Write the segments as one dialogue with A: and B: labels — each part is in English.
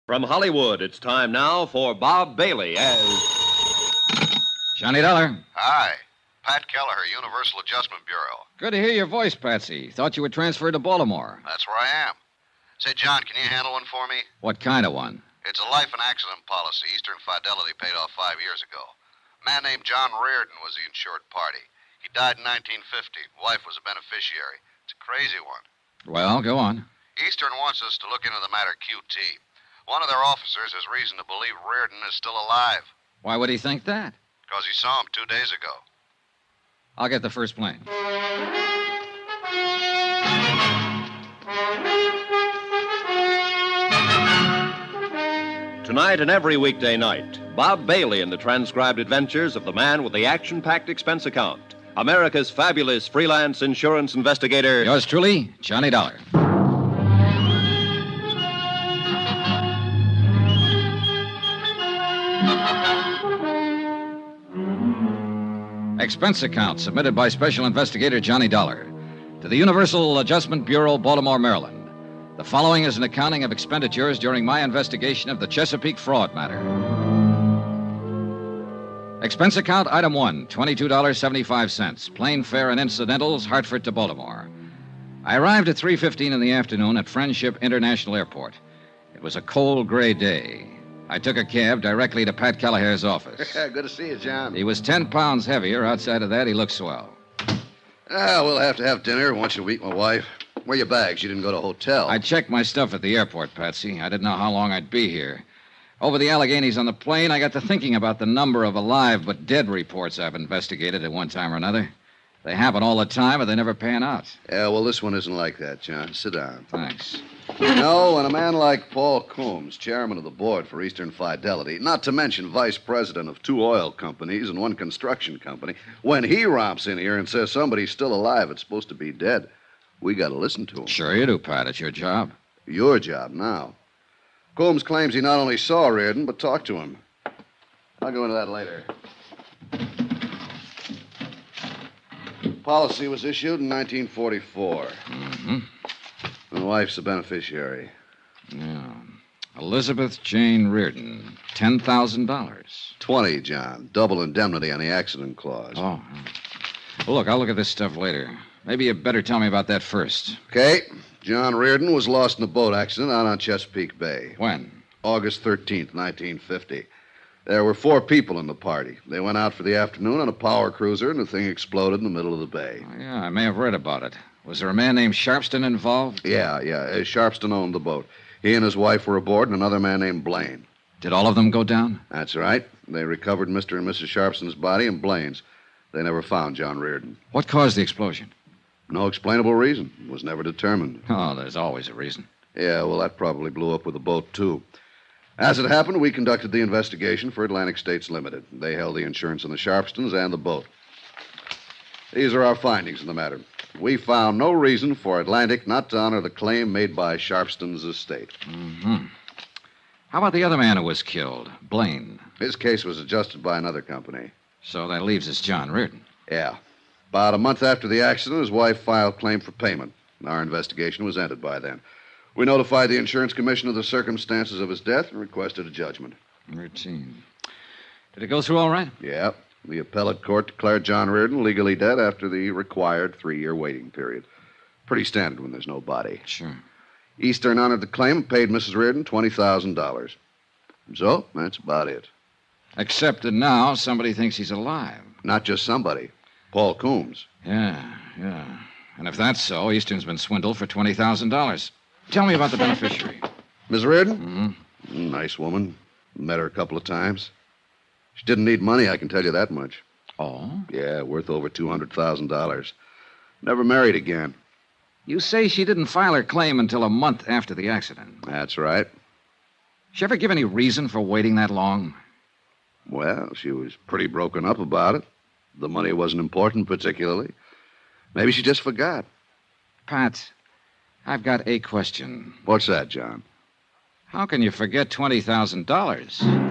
A: From Hollywood, it's time now for Bob Bailey as
B: Johnny Dollar.
C: Hi. Pat Kelleher, Universal Adjustment Bureau.
B: Good to hear your voice, Patsy. Thought you were transferred to Baltimore.
C: That's where I am. Say, John, can you handle one for me?
B: What kind of one?
C: It's a life and accident policy Eastern Fidelity paid off 5 years ago. A man named John Reardon was the insured party. He died in 1950. Wife was a beneficiary. It's a crazy one.
B: Well, go on.
C: Eastern wants us to look into the matter QT. One of their officers has reason to believe Reardon is still alive.
B: Why would he think that?
C: Because he saw him 2 days ago.
B: I'll get the first plane.
A: Tonight and every weekday night, Bob Bailey in the transcribed adventures of the man with the action-packed expense account, America's fabulous freelance insurance investigator.
B: Yours truly, Johnny Dollar. Expense account submitted by Special Investigator Johnny Dollar to the Universal Adjustment Bureau, Baltimore, Maryland. The following is an accounting of expenditures during my investigation of the Chesapeake fraud matter. Expense account item 1, $22.75, plane fare and incidentals, Hartford to Baltimore. I arrived at 3:15 in the afternoon at Friendship International Airport. It was a cold, gray day. I took a cab directly to Pat Kelleher's office.
D: Good to see you, John.
B: He was 10 pounds heavier. Outside of that, he looked swell.
D: We'll have to have dinner once a week, my wife. Where are your bags? You didn't go to a hotel.
B: I checked my stuff at the airport, Patsy. I didn't know how long I'd be here. Over the Alleghenies on the plane, I got to thinking about the number of alive but dead reports I've investigated at one time or another. They happen all the time, but they never pan out.
D: Yeah, well, this one isn't like that, John. Sit down.
B: Thanks.
D: You know, when a man like Paul Coombs, chairman of the board for Eastern Fidelity, not to mention vice president of 2 oil companies and 1 construction company, when he romps in here and says somebody's still alive, it's supposed to be dead, we got to listen to him.
B: Sure you do, Pat. It's your job.
D: Your job now. Coombs claims he not only saw Reardon, but talked to him. I'll go into that later. Policy was issued in 1944.
B: Mm-hmm.
D: My wife's the beneficiary.
B: Yeah. Elizabeth Jane Reardon, $10,000.
D: 20, John. Double indemnity on the accident clause.
B: Oh. Well, look, I'll look at this stuff later. Maybe you better tell me about that first.
D: Okay. John Reardon was lost in a boat accident out on Chesapeake Bay.
B: When?
D: August 13th, 1950. There were 4 people in the party. They went out for the afternoon on a power cruiser, and the thing exploded in the middle of the bay.
B: Oh, yeah, I may have read about it. Was there a man named Sharpston involved?
D: Yeah. Sharpston owned the boat. He and his wife were aboard, and another man named Blaine.
B: Did all of them go down?
D: That's right. They recovered Mr. and Mrs. Sharpston's body and Blaine's. They never found John Reardon.
B: What caused the explosion?
D: No explainable reason. It was never determined.
B: Oh, there's always a reason.
D: Yeah, well, that probably blew up with the boat, too. As it happened, we conducted the investigation for Atlantic States Limited. They held the insurance on the Sharpstons and the boat. These are our findings in the matter. We found no reason for Atlantic not to honor the claim made by Sharpston's estate.
B: Mm-hmm. How about the other man who was killed, Blaine?
D: His case was adjusted by another company.
B: So that leaves us John Reardon.
D: Yeah. About a month after the accident, his wife filed claim for payment. Our investigation was ended by then. We notified the insurance commission of the circumstances of his death and requested a judgment.
B: Routine. Did it go through all right?
D: Yeah. The appellate court declared John Reardon legally dead after the required 3-year waiting period. Pretty standard when there's no body.
B: Sure.
D: Eastern honored the claim and paid Mrs. Reardon $20,000. So, that's about it.
B: Except that now somebody thinks he's alive.
D: Not just somebody. Paul Coombs.
B: Yeah. And if that's so, Eastern's been swindled for $20,000. Tell me about the beneficiary.
D: Miss Reardon?
B: Mm-hmm.
D: Nice woman. Met her a couple of times. She didn't need money, I can tell you that much.
B: Oh?
D: Yeah, worth over $200,000. Never married again.
B: You say she didn't file her claim until a month after the accident.
D: That's right.
B: She ever give any reason for waiting that long?
D: Well, she was pretty broken up about it. The money wasn't important particularly. Maybe she just forgot.
B: Pat, I've got a question.
D: What's that, John?
B: How can you forget $20,000?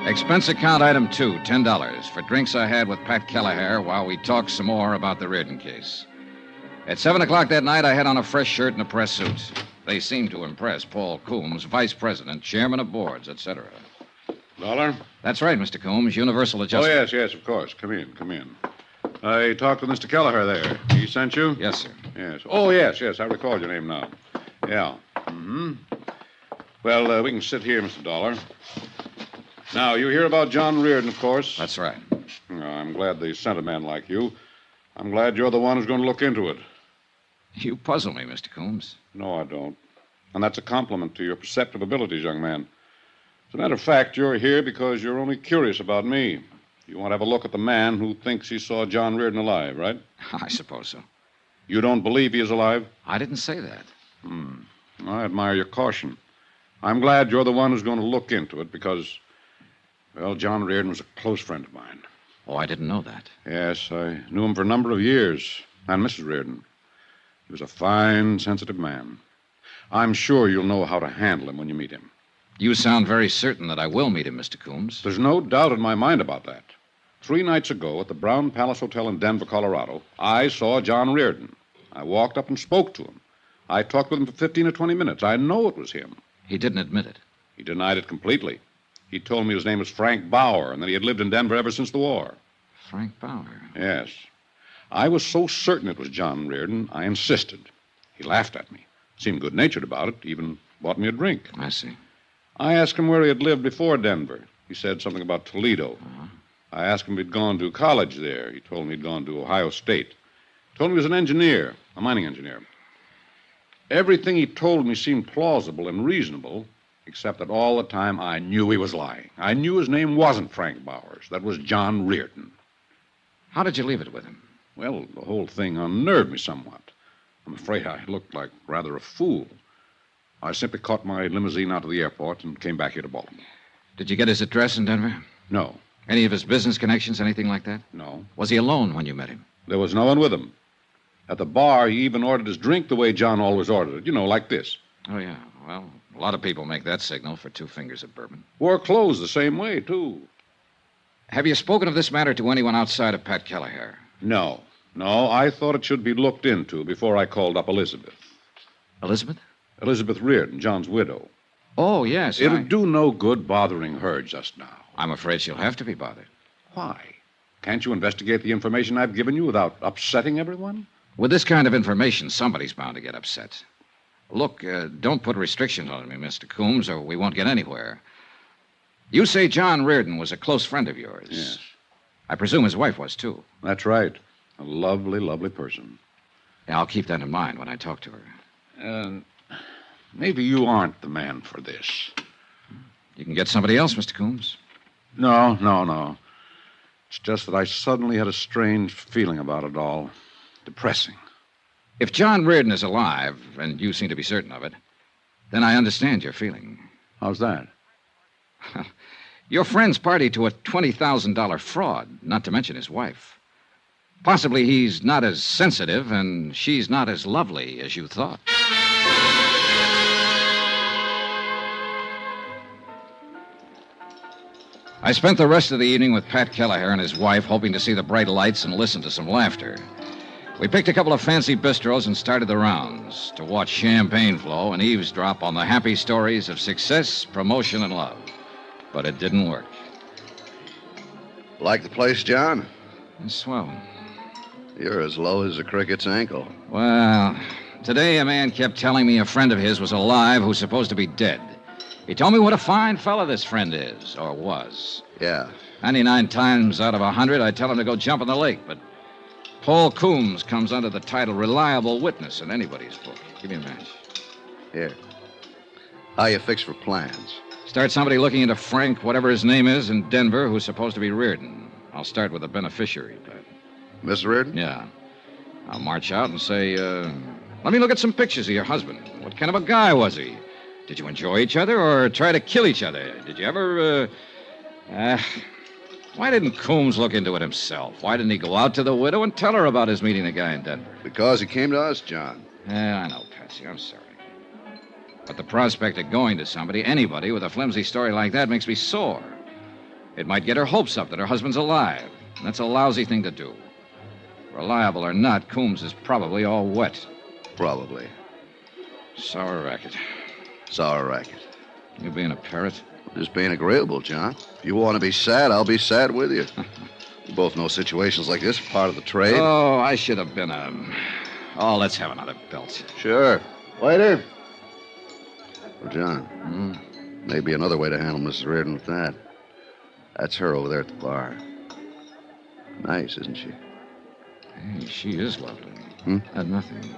B: Expense account item 2, $10, for drinks I had with Pat Kelleher while we talked some more about the Reardon case. At 7 o'clock that night, I had on a fresh shirt and a press suit. They seemed to impress Paul Coombs, vice president, chairman of boards, etc.
E: Dollar?
B: That's right, Mr. Coombs. Universal
E: Oh,
B: adjustment.
E: yes, of course. Come in. I talked with Mr. Kelleher there. He sent you?
B: Yes, sir.
E: Yes. Oh, yes. I recall your name now. Yeah. Mm-hmm. Well, we can sit here, Mr. Dollar. Now, you hear about John Reardon, of course.
B: That's right.
E: I'm glad they sent a man like you. I'm glad you're the one who's going to look into it.
B: You puzzle me, Mr. Coombs.
E: No, I don't. And that's a compliment to your perceptive abilities, young man. As a matter of fact, you're here because you're only curious about me. You want to have a look at the man who thinks he saw John Reardon alive, right?
B: I suppose so.
E: You don't believe he is alive?
B: I didn't say that.
E: I admire your caution. I'm glad you're the one who's going to look into it because, well, John Reardon was a close friend of mine.
B: Oh, I didn't know that.
E: Yes, I knew him for a number of years, and Mrs. Reardon. He was a fine, sensitive man. I'm sure you'll know how to handle him when you meet him.
B: You sound very certain that I will meet him, Mr. Coombs.
E: There's no doubt in my mind about that. 3 nights ago at the Brown Palace Hotel in Denver, Colorado, I saw John Reardon. I walked up and spoke to him. I talked with him for 15 or 20 minutes. I know it was him.
B: He didn't admit it.
E: He denied it completely. He told me his name was Frank Bauer and that he had lived in Denver ever since the war.
B: Frank Bauer?
E: Yes. I was so certain it was John Reardon, I insisted. He laughed at me, seemed good-natured about it, even bought me a drink.
B: I see.
E: I asked him where he had lived before Denver. He said something about Toledo.
B: Uh-huh.
E: I asked him if he'd gone to college there. He told me he'd gone to Ohio State. Told me he was an engineer, a mining engineer. Everything he told me seemed plausible and reasonable, except that all the time I knew he was lying. I knew his name wasn't Frank Bowers. That was John Reardon.
B: How did you leave it with him?
E: Well, the whole thing unnerved me somewhat. I'm afraid I looked like rather a fool. I simply caught my limousine out of the airport and came back here to Baltimore.
B: Did you get his address in Denver?
E: No.
B: Any of his business connections, anything like that?
E: No.
B: Was he alone when you met him?
E: There was no one with him. At the bar, he even ordered his drink the way John always ordered it. You know, like this.
B: Oh, yeah. Well, a lot of people make that signal for 2 fingers of bourbon.
E: Wore clothes the same way, too.
B: Have you spoken of this matter to anyone outside of Pat Kelleher?
E: No. I thought it should be looked into before I called up Elizabeth.
B: Elizabeth?
E: Elizabeth Reardon, John's widow.
B: Oh, yes.
E: It'll do no good bothering her just now.
B: I'm afraid she'll have to be bothered.
E: Why? Can't you investigate the information I've given you without upsetting everyone?
B: With this kind of information, somebody's bound to get upset. Look, don't put restrictions on me, Mr. Coombs, or we won't get anywhere. You say John Reardon was a close friend of yours.
E: Yes.
B: I presume his wife was, too.
E: That's right. A lovely, lovely person.
B: Yeah, I'll keep that in mind when I talk to her.
E: Maybe you aren't the man for this.
B: You can get somebody else, Mr. Coombs.
E: No. It's just that I suddenly had a strange feeling about it all. Depressing.
B: If John Reardon is alive, and you seem to be certain of it, then I understand your feeling.
E: How's that?
B: Your friend's party to a $20,000 fraud, not to mention his wife. Possibly he's not as sensitive and she's not as lovely as you thought. I spent the rest of the evening with Pat Kelleher and his wife, hoping to see the bright lights and listen to some laughter. We picked a couple of fancy bistros and started the rounds to watch champagne flow and eavesdrop on the happy stories of success, promotion, and love. But it didn't work.
D: Like the place, John?
B: It's swell.
D: You're as low as a cricket's ankle.
B: Well, today a man kept telling me a friend of his was alive who's supposed to be dead. He told me what a fine fella this friend is, or was.
D: Yeah.
B: 99 times out of 100, I'd tell him to go jump in the lake, but Paul Coombs comes under the title reliable witness in anybody's book. Give me a match.
D: Here. How you fix for plans?
B: Start somebody looking into Frank, whatever his name is, in Denver, who's supposed to be Reardon. I'll start with the beneficiary, Pat.
D: Miss Reardon?
B: Yeah. I'll march out and say, let me look at some pictures of your husband. What kind of a guy was he? Did you enjoy each other or try to kill each other? Did you ever, Why didn't Coombs look into it himself? Why didn't he go out to the widow and tell her about his meeting the guy in Denver?
D: Because he came to us, John.
B: Yeah, I know, Patsy. I'm sorry. But the prospect of going to somebody, anybody, with a flimsy story like that makes me sore. It might get her hopes up that her husband's alive. And that's a lousy thing to do. Reliable or not, Coombs is probably all wet.
D: Probably.
B: Sour racket.
D: Sour racket.
B: You being a parrot?
D: Just being agreeable, John. If you want to be sad, I'll be sad with you. We both know situations like this are part of the trade.
B: Oh, I should have been a... Oh, let's have another belt.
D: Sure. Waiter. Well, John, maybe another way to handle Mrs. Reardon with that. That's her over there at the bar. Nice, isn't she?
B: Hey, she is lovely. Nothing.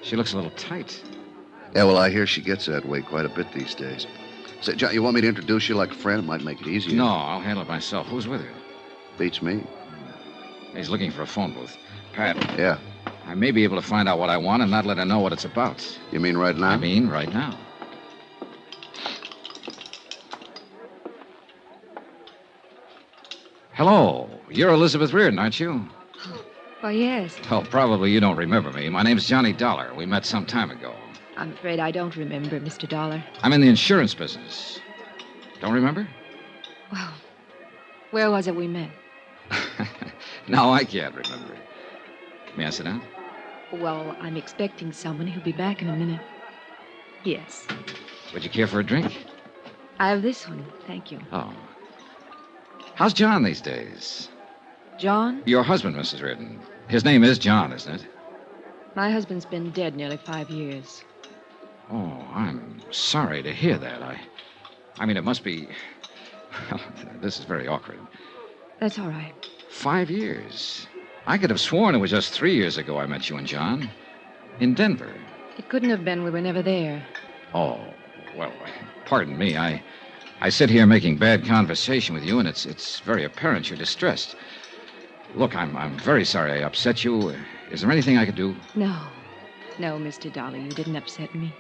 B: She looks a little tight.
D: Yeah, well, I hear she gets that way quite a bit these days. Say, John, you want me to introduce you like a friend? It might make it easier.
B: No, I'll handle it myself. Who's with her?
D: Beats me.
B: He's looking for a phone booth. Pat.
D: Yeah.
B: I may be able to find out what I want and not let her know what it's about.
D: You mean right now?
B: I mean right now. Hello. You're Elizabeth Reardon, aren't you?
F: Why, yes.
B: Oh, probably you don't remember me. My name's Johnny Dollar. We met some time ago.
F: I'm afraid I don't remember, Mr. Dollar.
B: I'm in the insurance business. Don't remember?
F: Well, where was it we met?
B: No, I can't remember. May I sit down?
F: Well, I'm expecting someone who'll be back in a minute. Yes.
B: Would you care for a drink?
F: I have this one, thank you.
B: Oh. How's John these days?
F: John?
B: Your husband, Mrs. Reardon. His name is John, isn't it?
F: My husband's been dead nearly 5 years.
B: Oh, I'm sorry to hear that. I mean, it must be... Well, this is very awkward.
F: That's all right.
B: 5 years. I could have sworn it was just 3 years ago I met you and John. In Denver.
F: It couldn't have been. We were never there.
B: Oh, well, pardon me. I sit here making bad conversation with you, and it's very apparent you're distressed. Look, I'm very sorry I upset you. Is there anything I could do?
F: No. No, Mr. Dollar, you didn't upset me.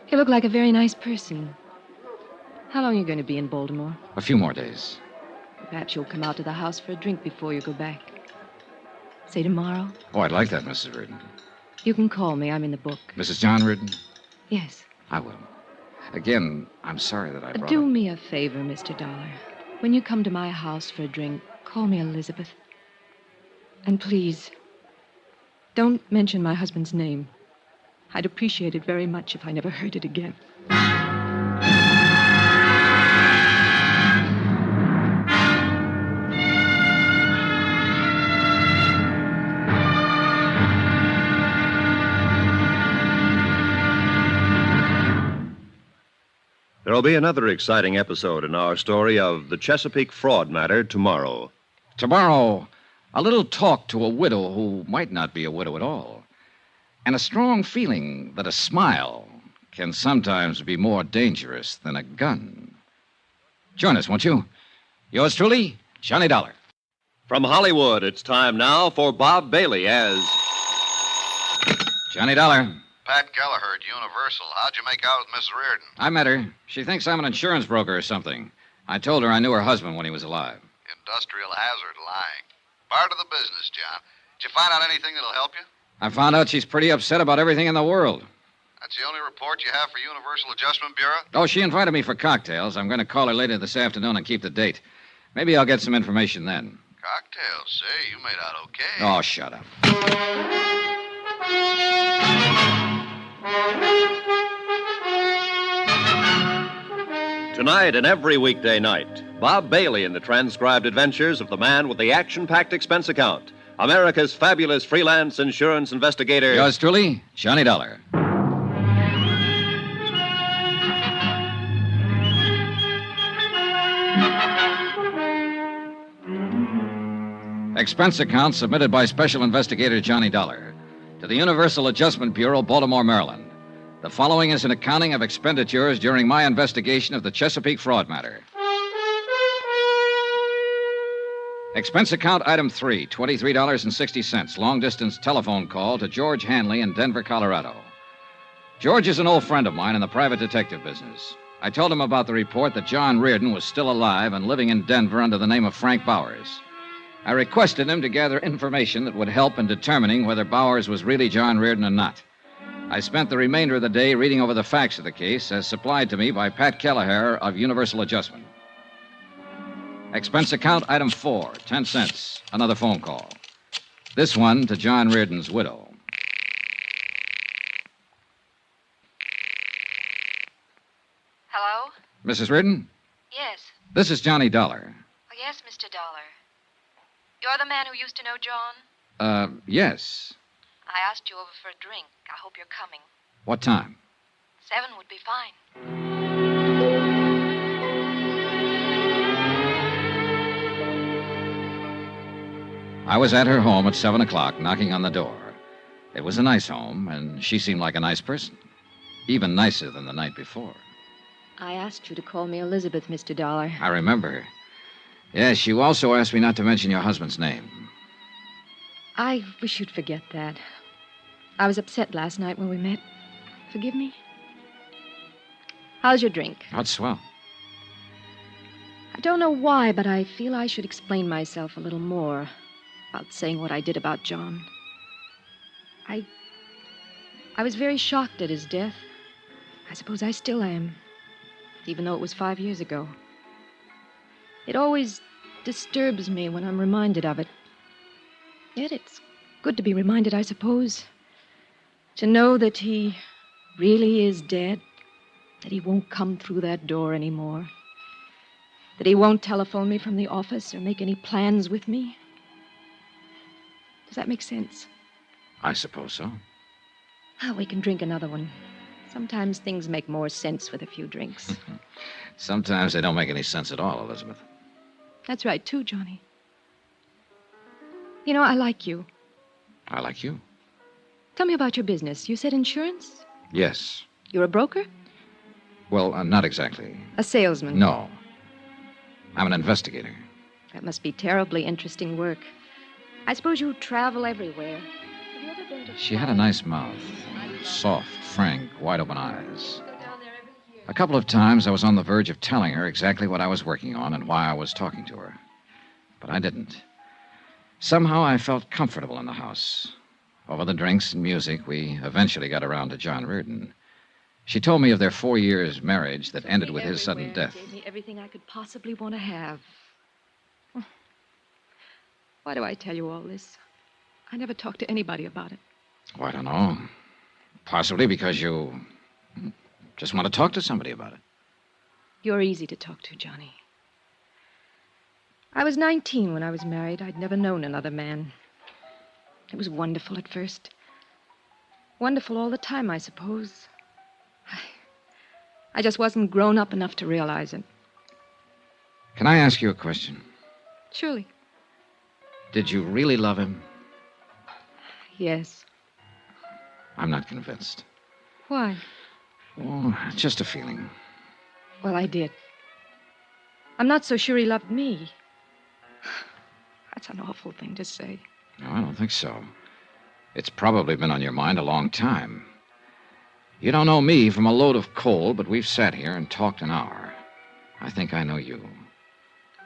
F: You look like a very nice person. How long are you going to be in Baltimore?
B: A few more days.
F: Perhaps you'll come out to the house for a drink before you go back. Say tomorrow.
B: Oh, I'd like that, Mrs. Reardon.
F: You can call me. I'm in the book.
B: Mrs. John Reardon?
F: Yes.
B: I will. Again, I'm sorry that I brought
F: Do
B: up...
F: me a favor, Mr. Dollar. When you come to my house for a drink, call me Elizabeth. And please, don't mention my husband's name. I'd appreciate it very much if I never heard it again.
A: There'll be another exciting episode in our story of the Chesapeake fraud matter tomorrow.
B: Tomorrow, a little talk to a widow who might not be a widow at all. And a strong feeling that a smile can sometimes be more dangerous than a gun. Join us, won't you? Yours truly, Johnny Dollar.
A: From Hollywood, it's time now for Bob Bailey as...
B: Johnny Dollar.
C: Pat Gallagher at Universal. How'd you make out with Miss Reardon?
B: I met her. She thinks I'm an insurance broker or something. I told her I knew her husband when he was alive.
C: Industrial hazard lying. Part of the business, John. Did you find out anything that'll help you?
B: I found out she's pretty upset about everything in the world.
C: That's the only report you have for Universal Adjustment Bureau?
B: Oh, she invited me for cocktails. I'm going to call her later this afternoon and keep the date. Maybe I'll get some information then.
C: Cocktails, say. You made out okay.
B: Oh, shut up.
A: Tonight and every weekday night, Bob Bailey in the transcribed adventures of the man with the action-packed expense account, America's fabulous freelance insurance investigator.
B: Yours truly, Johnny Dollar. Expense account submitted by Special Investigator Johnny Dollar to the Universal Adjustment Bureau, Baltimore, Maryland. The following is an accounting of expenditures during my investigation of the Chesapeake fraud matter. Expense account item 3, $23.60, long-distance telephone call to George Hanley in Denver, Colorado. George is an old friend of mine in the private detective business. I told him about the report that John Reardon was still alive and living in Denver under the name of Frank Bowers. I requested him to gather information that would help in determining whether Bowers was really John Reardon or not. I spent the remainder of the day reading over the facts of the case as supplied to me by Pat Gallagher of Universal Adjustment. Expense account item 4, 10 cents, another phone call. This one to John Reardon's widow.
F: Hello?
B: Mrs. Reardon,
F: Yes.
B: this is Johnny Dollar.
F: Oh, yes, Mr. Dollar. You're the man who used to know John?
B: Yes.
F: I asked you over for a drink. I hope you're coming.
B: What time?
F: 7 would be fine.
B: I was at her home at 7 o'clock, knocking on the door. It was a nice home, and she seemed like a nice person. Even nicer than the night before.
F: I asked you to call me Elizabeth, Mr. Dollar.
B: I remember. Yes, you also asked me not to mention your husband's name.
F: I wish you'd forget that. I was upset last night when we met. Forgive me? How's your drink?
B: Oh, it's swell.
F: I don't know why, but I feel I should explain myself a little more about saying what I did about John. I was very shocked at his death. I suppose I still am, even though it was 5 years ago. It always disturbs me when I'm reminded of it. Yet it's good to be reminded, I suppose. To know that he really is dead. That he won't come through that door anymore. That he won't telephone me from the office or make any plans with me. Does that make sense?
B: I suppose so.
F: Oh, we can drink another one. Sometimes things make more sense with a few drinks.
B: Sometimes they don't make any sense at all, Elizabeth.
F: That's right, too, Johnny. You know, I like you.
B: I like you.
F: Tell me about your business. You said insurance?
B: Yes.
F: You're a broker?
B: Well, not exactly.
F: A salesman?
B: No. I'm an investigator.
F: That must be terribly interesting work. I suppose you travel everywhere. Have you ever been to...
B: She had a nice mouth. Soft, frank, wide-open eyes. A couple of times I was on the verge of telling her exactly what I was working on and why I was talking to her. But I didn't. Somehow I felt comfortable in the house. Over the drinks and music, we eventually got around to John Reardon. She told me of their 4 years' marriage that ended with his sudden death.
F: Gave me everything I could possibly want to have. Why do I tell you all this? I never talked to anybody about it.
B: Oh, I don't know. Possibly because you just want to talk to somebody about it.
F: You're easy to talk to, Johnny. I was 19 when I was married. I'd never known another man. It was wonderful at first. Wonderful all the time, I suppose. I just wasn't grown up enough to realize it.
B: Can I ask you a question?
F: Surely.
B: Did you really love him?
F: Yes.
B: I'm not convinced.
F: Why?
B: Oh, just a feeling.
F: Well, I did. I'm not so sure he loved me. That's an awful thing to say.
B: No, I don't think so. It's probably been on your mind a long time. You don't know me from a load of coal, but we've sat here and talked an hour. I think I know you.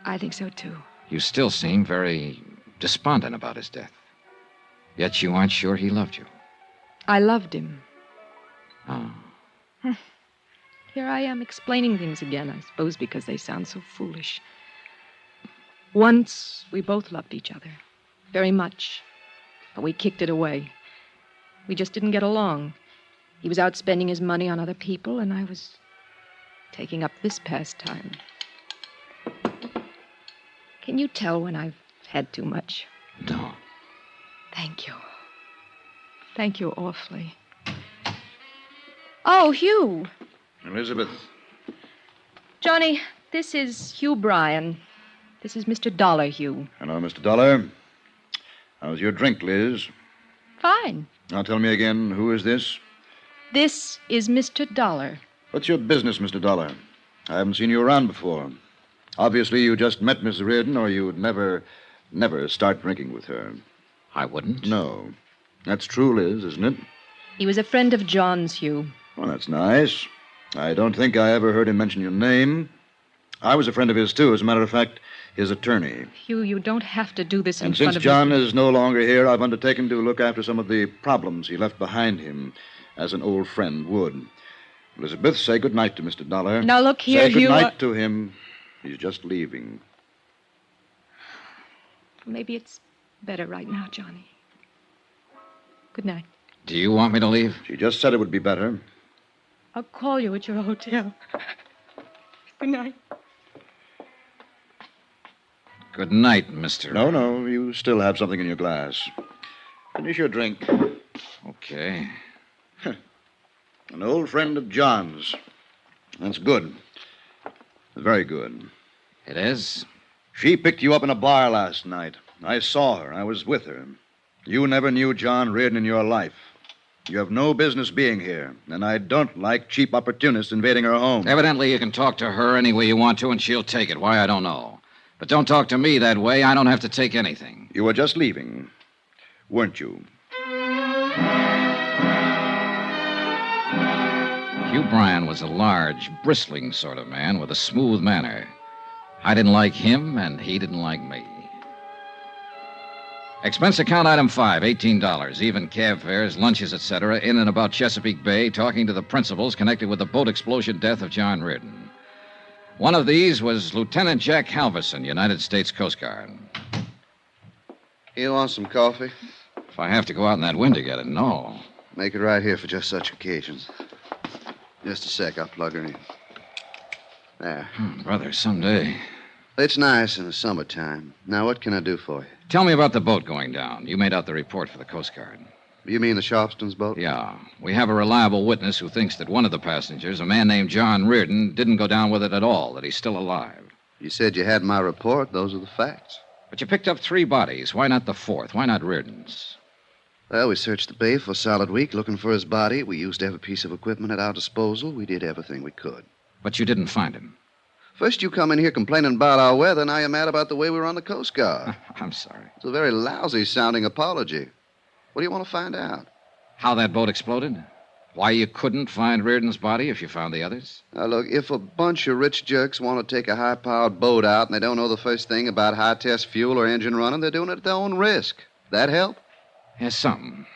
F: I think so, too.
B: You still seem very despondent about his death. Yet you aren't sure he loved you.
F: I loved him.
B: Oh.
F: Here I am explaining things again, I suppose because they sound so foolish. Once, we both loved each other. Very much. But we kicked it away. We just didn't get along. He was out spending his money on other people, and I was taking up this pastime. Can you tell when I've had too much?
B: No.
F: Thank you. Thank you awfully. Oh, Hugh.
D: Elizabeth.
F: Johnny, this is Hugh Bryan. This is Mr. Dollar, Hugh.
D: Hello, Mr. Dollar. How's your drink, Liz?
F: Fine.
D: Now tell me again, who is this?
F: This is Mr. Dollar.
D: What's your business, Mr. Dollar? I haven't seen you around before. Obviously, you just met Miss Reardon, or you'd never start drinking with her.
B: I wouldn't?
D: No. That's true, Liz, isn't it?
F: He was a friend of John's, Hugh.
D: Well, that's nice. I don't think I ever heard him mention your name. I was a friend of his, too. As a matter of fact, his attorney.
F: Hugh, you don't have to do this in
D: And
F: front
D: since
F: of
D: John
F: me.
D: is no longer here, I've undertaken to look after some of the problems he left behind him, as an old friend would. Elizabeth, say good night to Mr. Dollar.
F: Now, look here,
D: say good
F: Hugh.
D: night to him. He's just leaving.
F: Maybe it's better right now, Johnny. Good night.
B: Do you want me to leave?
D: She just said it would be better.
F: I'll call you at your hotel. Good night.
B: Good night, Mr.
D: No, you still have something in your glass. Finish your drink.
B: Okay.
D: An old friend of John's. That's good. Very good.
B: It is?
D: She picked you up in a bar last night. I saw her. I was with her. You never knew John Reardon in your life. You have no business being here, and I don't like cheap opportunists invading her home.
B: Evidently, you can talk to her any way you want to, and she'll take it. Why, I don't know. But don't talk to me that way. I don't have to take anything.
D: You were just leaving, weren't you?
B: Hugh Bryan was a large, bristling sort of man with a smooth manner. I didn't like him, and he didn't like me. Expense account item 5, $18. Even cab fares, lunches, etc., in and about Chesapeake Bay, talking to the principals connected with the boat explosion death of John Reardon. One of these was Lieutenant Jack Halverson, United States Coast Guard.
D: You want some coffee?
B: If I have to go out in that wind to get it, no.
D: Make it right here for just such occasions. Just a sec, I'll plug her in. There.
B: Brother, someday.
D: It's nice in the summertime. Now, what can I do for you?
B: Tell me about the boat going down. You made out the report for the Coast Guard.
D: You mean the Sharpston's boat?
B: Yeah. We have a reliable witness who thinks that one of the passengers, a man named John Reardon, didn't go down with it at all, that he's still alive.
D: You said you had my report. Those are the facts.
B: But you picked up 3 bodies. Why not the 4th? Why not Reardon's?
D: Well, we searched the bay for a solid week looking for his body. We used every piece of equipment at our disposal. We did everything we could.
B: But you didn't find him.
D: First, you come in here complaining about our weather. Now you're mad about the way we run the Coast Guard.
B: I'm sorry.
D: It's a very lousy-sounding apology. What do you want to find out?
B: How that boat exploded? Why you couldn't find Reardon's body if you found the others?
D: Now, look, if a bunch of rich jerks want to take a high-powered boat out and they don't know the first thing about high-test fuel or engine running, they're doing it at their own risk. That help?
B: Yes, something.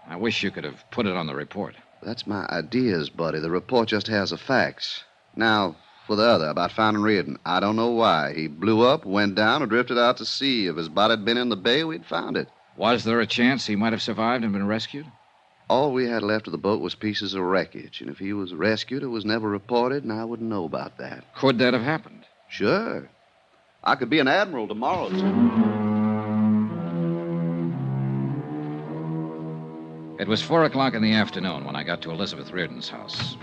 B: I wish you could have put it on the report.
D: That's my ideas, buddy. The report just has the facts. Now, for the other, about finding Reardon. I don't know why. He blew up, went down, or drifted out to sea. If his body had been in the bay, we'd found it.
B: Was there a chance he might have survived and been rescued?
D: All we had left of the boat was pieces of wreckage, and if he was rescued, it was never reported, and I wouldn't know about that.
B: Could that have happened?
D: Sure. I could be an admiral tomorrow, too.
B: It was 4 o'clock in the afternoon when I got to Elizabeth Reardon's house.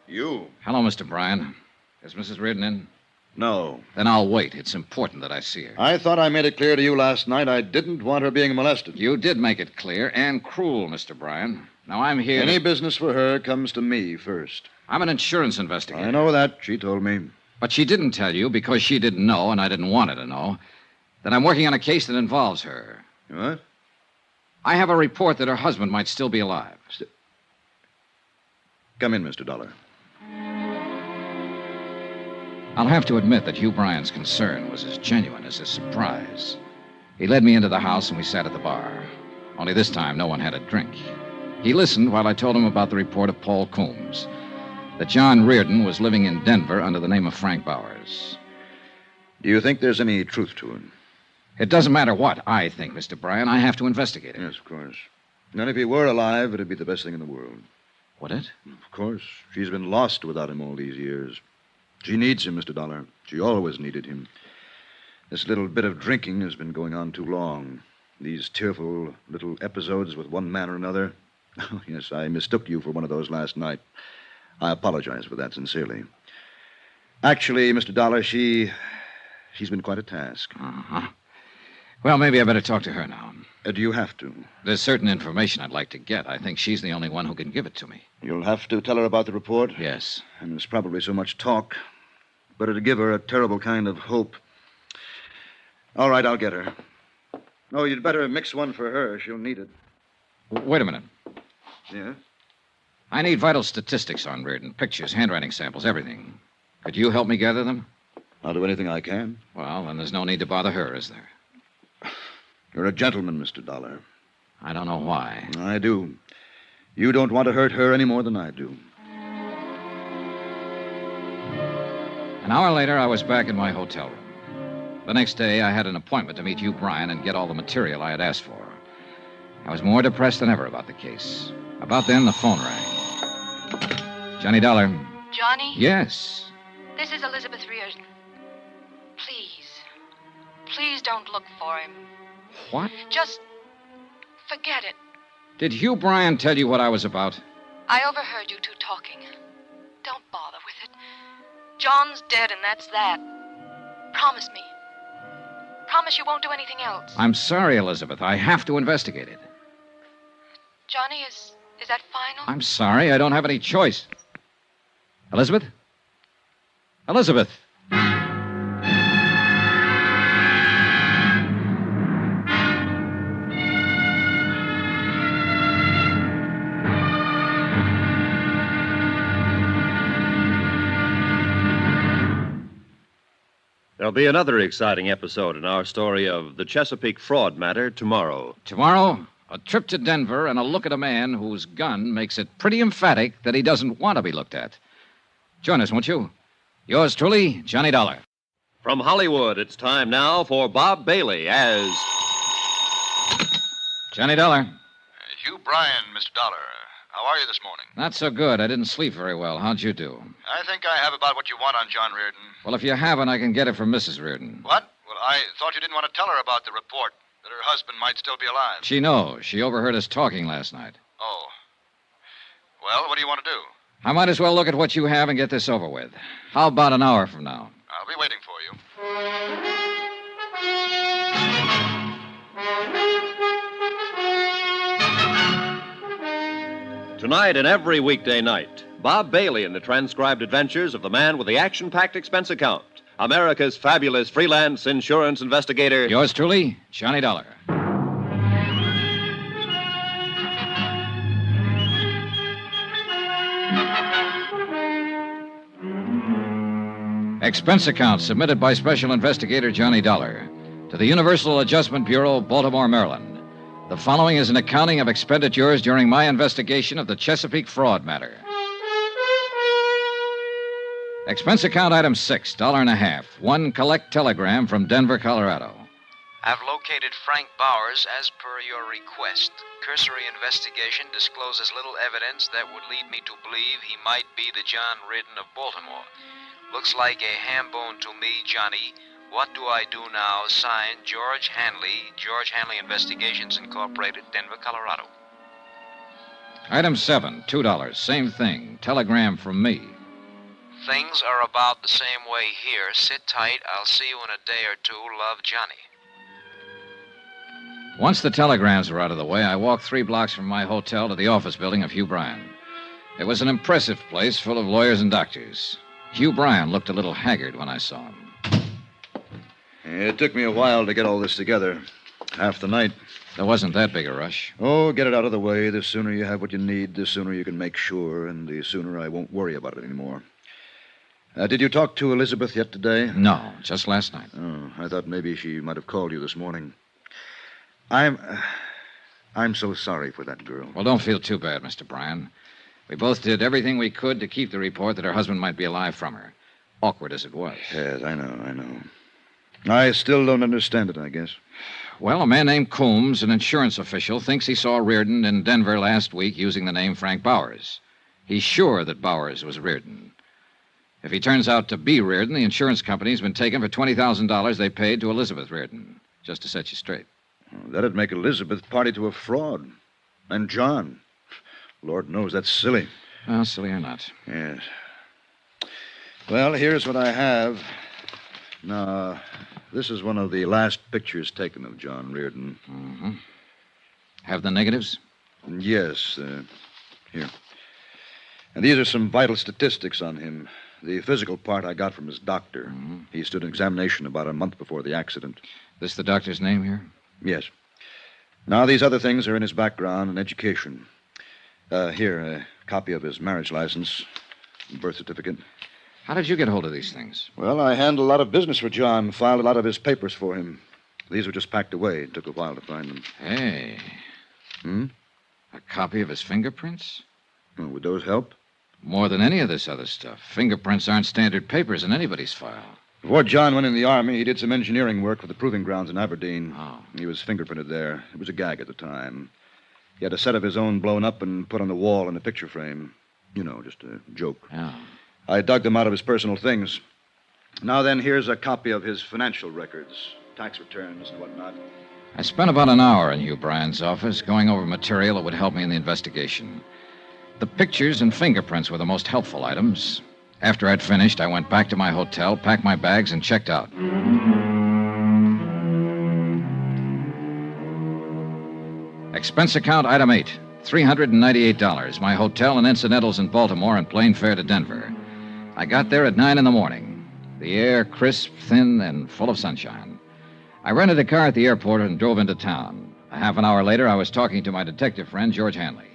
D: You?
B: Hello, Mr. Bryan. Is Mrs. Reardon in?
D: No.
B: Then I'll wait. It's important that I see her.
D: I thought I made it clear to you last night I didn't want her being molested.
B: You did make it clear and cruel, Mr. Bryan. Now, I'm here.
D: Any business for her comes to me first.
B: I'm an insurance investigator.
D: I know that. She told me.
B: But she didn't tell you because she didn't know, and I didn't want her to know, that I'm working on a case that involves her.
D: What?
B: I have a report that her husband might still be alive.
D: Come in, Mr. Dollar.
B: I'll have to admit that Hugh Bryan's concern was as genuine as his surprise. He led me into the house and we sat at the bar. Only this time, no one had a drink. He listened while I told him about the report of Paul Coombs, that John Reardon was living in Denver under the name of Frank Bowers.
D: Do you think there's any truth to it?
B: It doesn't matter what I think, Mr. Bryan. I have to investigate it.
D: Yes, of course. And if he were alive, it'd be the best thing in the world.
B: Would it?
D: Of course. She's been lost without him all these years. She needs him, Mr. Dollar. She always needed him. This little bit of drinking has been going on too long. These tearful little episodes with one man or another. Oh, yes, I mistook you for one of those last night. I apologize for that sincerely. Actually, Mr. Dollar, she's been quite a task.
B: Uh-huh. Well, maybe I better talk to her now.
D: Do you have to?
B: There's certain information I'd like to get. I think she's the only one who can give it to me.
D: You'll have to tell her about the report?
B: Yes.
D: And there's probably so much talk. But it'll give her a terrible kind of hope. All right, I'll get her. Oh, you'd better mix one for her. She'll need it.
B: Wait a minute.
D: Yeah?
B: I need vital statistics on Reardon. Pictures, handwriting samples, everything. Could you help me gather them?
D: I'll do anything I can.
B: Well, then there's no need to bother her, is there?
D: You're a gentleman, Mr. Dollar.
B: I don't know why.
D: I do. You don't want to hurt her any more than I do.
B: An hour later, I was back in my hotel room. The next day, I had an appointment to meet Hugh Bryan and get all the material I had asked for. I was more depressed than ever about the case. About then, the phone rang. Johnny Dollar.
F: Johnny?
B: Yes.
F: This is Elizabeth Reardon. Please don't look for him.
B: What?
F: Just forget it.
B: Did Hugh Bryan tell you what I was about?
F: I overheard you two talking. Don't bother with it. John's dead, and that's that. Promise me. Promise you won't do anything else.
B: I'm sorry, Elizabeth. I have to investigate it.
F: Johnny, is that final?
B: I'm sorry. I don't have any choice. Elizabeth? Elizabeth!
A: There'll be another exciting episode in our story of the Chesapeake fraud matter tomorrow.
B: Tomorrow, a trip to Denver and a look at a man whose gun makes it pretty emphatic that he doesn't want to be looked at. Join us, won't you? Yours truly, Johnny Dollar.
A: From Hollywood, it's time now for Bob Bailey as...
B: Johnny Dollar.
C: Hugh Bryan, Mr. Dollar. How are you this morning?
B: Not so good. I didn't sleep very well. How'd you do?
C: I think I have about what you want on John Reardon.
B: Well, if you haven't, I can get it from Mrs. Reardon.
C: What? Well, I thought you didn't want to tell her about the report, that her husband might still be alive.
B: She knows. She overheard us talking last night.
C: Oh. Well, what do you want to do?
B: I might as well look at what you have and get this over with. How about an hour from now?
C: I'll be waiting for you.
A: Tonight and every weekday night, Bob Bailey in the transcribed adventures of the man with the action-packed expense account, America's fabulous freelance insurance investigator.
B: Yours truly, Johnny Dollar. Expense account submitted by Special Investigator Johnny Dollar to the Universal Adjustment Bureau, Baltimore, Maryland. The following is an accounting of expenditures during my investigation of the Chesapeake fraud matter. Expense account item 6, $1.50. One collect telegram from Denver, Colorado.
G: I've located Frank Bowers as per your request. Cursory investigation discloses little evidence that would lead me to believe he might be the John Reardon of Baltimore. Looks like a ham bone to me, Johnny. What do I do now? Signed, George Hanley, George Hanley Investigations Incorporated, Denver, Colorado.
B: Item 7, $2. Same thing. Telegram from me.
G: Things are about the same way here. Sit tight. I'll see you in a day or two. Love, Johnny.
B: Once the telegrams were out of the way, I walked 3 blocks from my hotel to the office building of Hugh Bryan. It was an impressive place full of lawyers and doctors. Hugh Bryan looked a little haggard when I saw him.
D: It took me a while to get all this together. Half the night.
B: There wasn't that big a rush.
D: Oh, get it out of the way. The sooner you have what you need, the sooner you can make sure, and the sooner I won't worry about it anymore. Did you talk to Elizabeth yet today?
B: No, just last night.
D: Oh, I thought maybe she might have called you this morning. I'm so sorry for that girl.
B: Well, don't feel too bad, Mr. Bryan. We both did everything we could to keep the report that her husband might be alive from her. Awkward as it was.
D: Yes, I know. I still don't understand it, I guess.
B: Well, a man named Coombs, an insurance official, thinks he saw Reardon in Denver last week using the name Frank Bowers. He's sure that Bowers was Reardon. If he turns out to be Reardon, the insurance company's been taken for $20,000 they paid to Elizabeth Reardon, just to set you straight.
D: Well, that'd make Elizabeth party to a fraud. And John. Lord knows that's silly.
B: Well, silly or not.
D: Yes. Well, here's what I have. Now, this is one of the last pictures taken of John Reardon.
B: Mm-hmm. Have the negatives?
D: Yes, here. And these are some vital statistics on him. The physical part I got from his doctor.
B: Mm-hmm.
D: He stood an examination about a month before the accident.
B: This the doctor's name here?
D: Yes. Now, these other things are in his background and education. Here, a copy of his marriage license, birth certificate.
B: How did you get hold of these things?
D: Well, I handled a lot of business for John, filed a lot of his papers for him. These were just packed away. It took a while to find them.
B: Hey. A copy of his fingerprints?
D: Oh, would those help?
B: More than any of this other stuff. Fingerprints aren't standard papers in anybody's file.
D: Before John went in the Army, he did some engineering work for the proving grounds in Aberdeen.
B: Oh.
D: He was fingerprinted there. It was a gag at the time.
H: He had a set of his own blown up and put on the wall in a picture frame. You know, just a joke.
B: Yeah.
H: I dug them out of his personal things. Now then, here's a copy of his financial records, tax returns and whatnot.
B: I spent about an hour in Hugh Bryan's office going over material that would help me in the investigation. The pictures and fingerprints were the most helpful items. After I'd finished, I went back to my hotel, packed my bags, and checked out. Expense account item 8, $398. My hotel and incidentals in Baltimore and plane fare to Denver. I got there at 9 in the morning. The air crisp, thin, and full of sunshine. I rented a car at the airport and drove into town. A half an hour later, I was talking to my detective friend, George Hanley.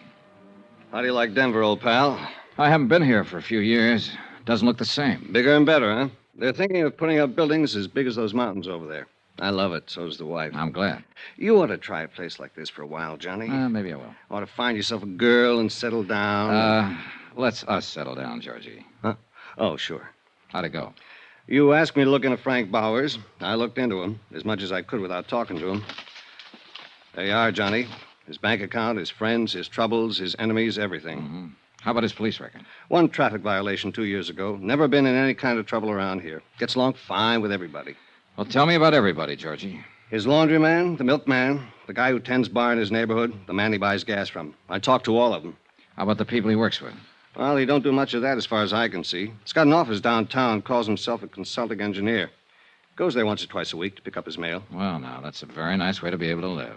I: How do you like Denver, old pal?
B: I haven't been here for a few years. Doesn't look the same.
I: Bigger and better, huh? They're thinking of putting up buildings as big as those mountains over there. I love it. So's the wife.
B: I'm glad.
I: You ought to try a place like this for a while, Johnny.
B: Maybe I will.
I: Ought to find yourself a girl and settle down.
B: Let's us settle down, Georgie.
I: Huh? Oh, sure.
B: How'd it go?
I: You asked me to look into Frank Bowers. I looked into him as much as I could without talking to him. There you are, Johnny. His bank account, his friends, his troubles, his enemies, everything.
B: Mm-hmm. How about his police record?
I: One traffic violation 2 years ago. Never been in any kind of trouble around here. Gets along fine with everybody.
B: Well, tell me about everybody, Georgie.
I: His laundryman, the milkman, the guy who tends bar in his neighborhood, the man he buys gas from. I talked to all of them.
B: How about the people he works with?
I: Well, he don't do much of that as far as I can see. He's got an office downtown, calls himself a consulting engineer. Goes there once or twice a week to pick up his mail.
B: Well, now, that's a very nice way to be able to live.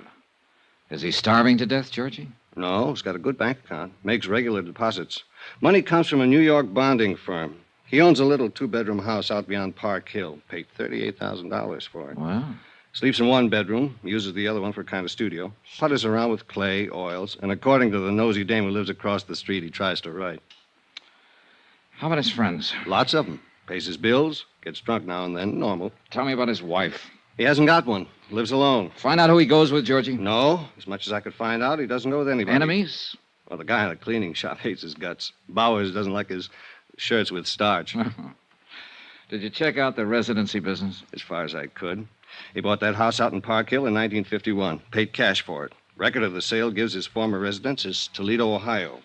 B: Is he starving to death, Georgie?
I: No, he's got a good bank account. Makes regular deposits. Money comes from a New York bonding firm. He owns a little two-bedroom house out beyond Park Hill. Paid $38,000 for it.
B: Well,
I: Sleeps in one bedroom, uses the other one for a kind of studio. Putters around with clay, oils, and according to the nosy dame who lives across the street, he tries to write.
B: how about his friends?
I: Lots of them. Pays his bills, gets drunk now and then, normal.
B: Tell me about his wife.
I: He hasn't got one. Lives alone.
B: Find out who he goes with, Georgie.
I: No, as much as I could find out, he doesn't go with anybody.
B: Enemies?
I: Well, the guy in the cleaning shop hates his guts. Bowers doesn't like his shirts with starch.
B: Did you check out the residency business?
I: As far as I could. He bought that house out in Park Hill in 1951. Paid cash for it. Record of the sale gives his former residence is Toledo, Ohio.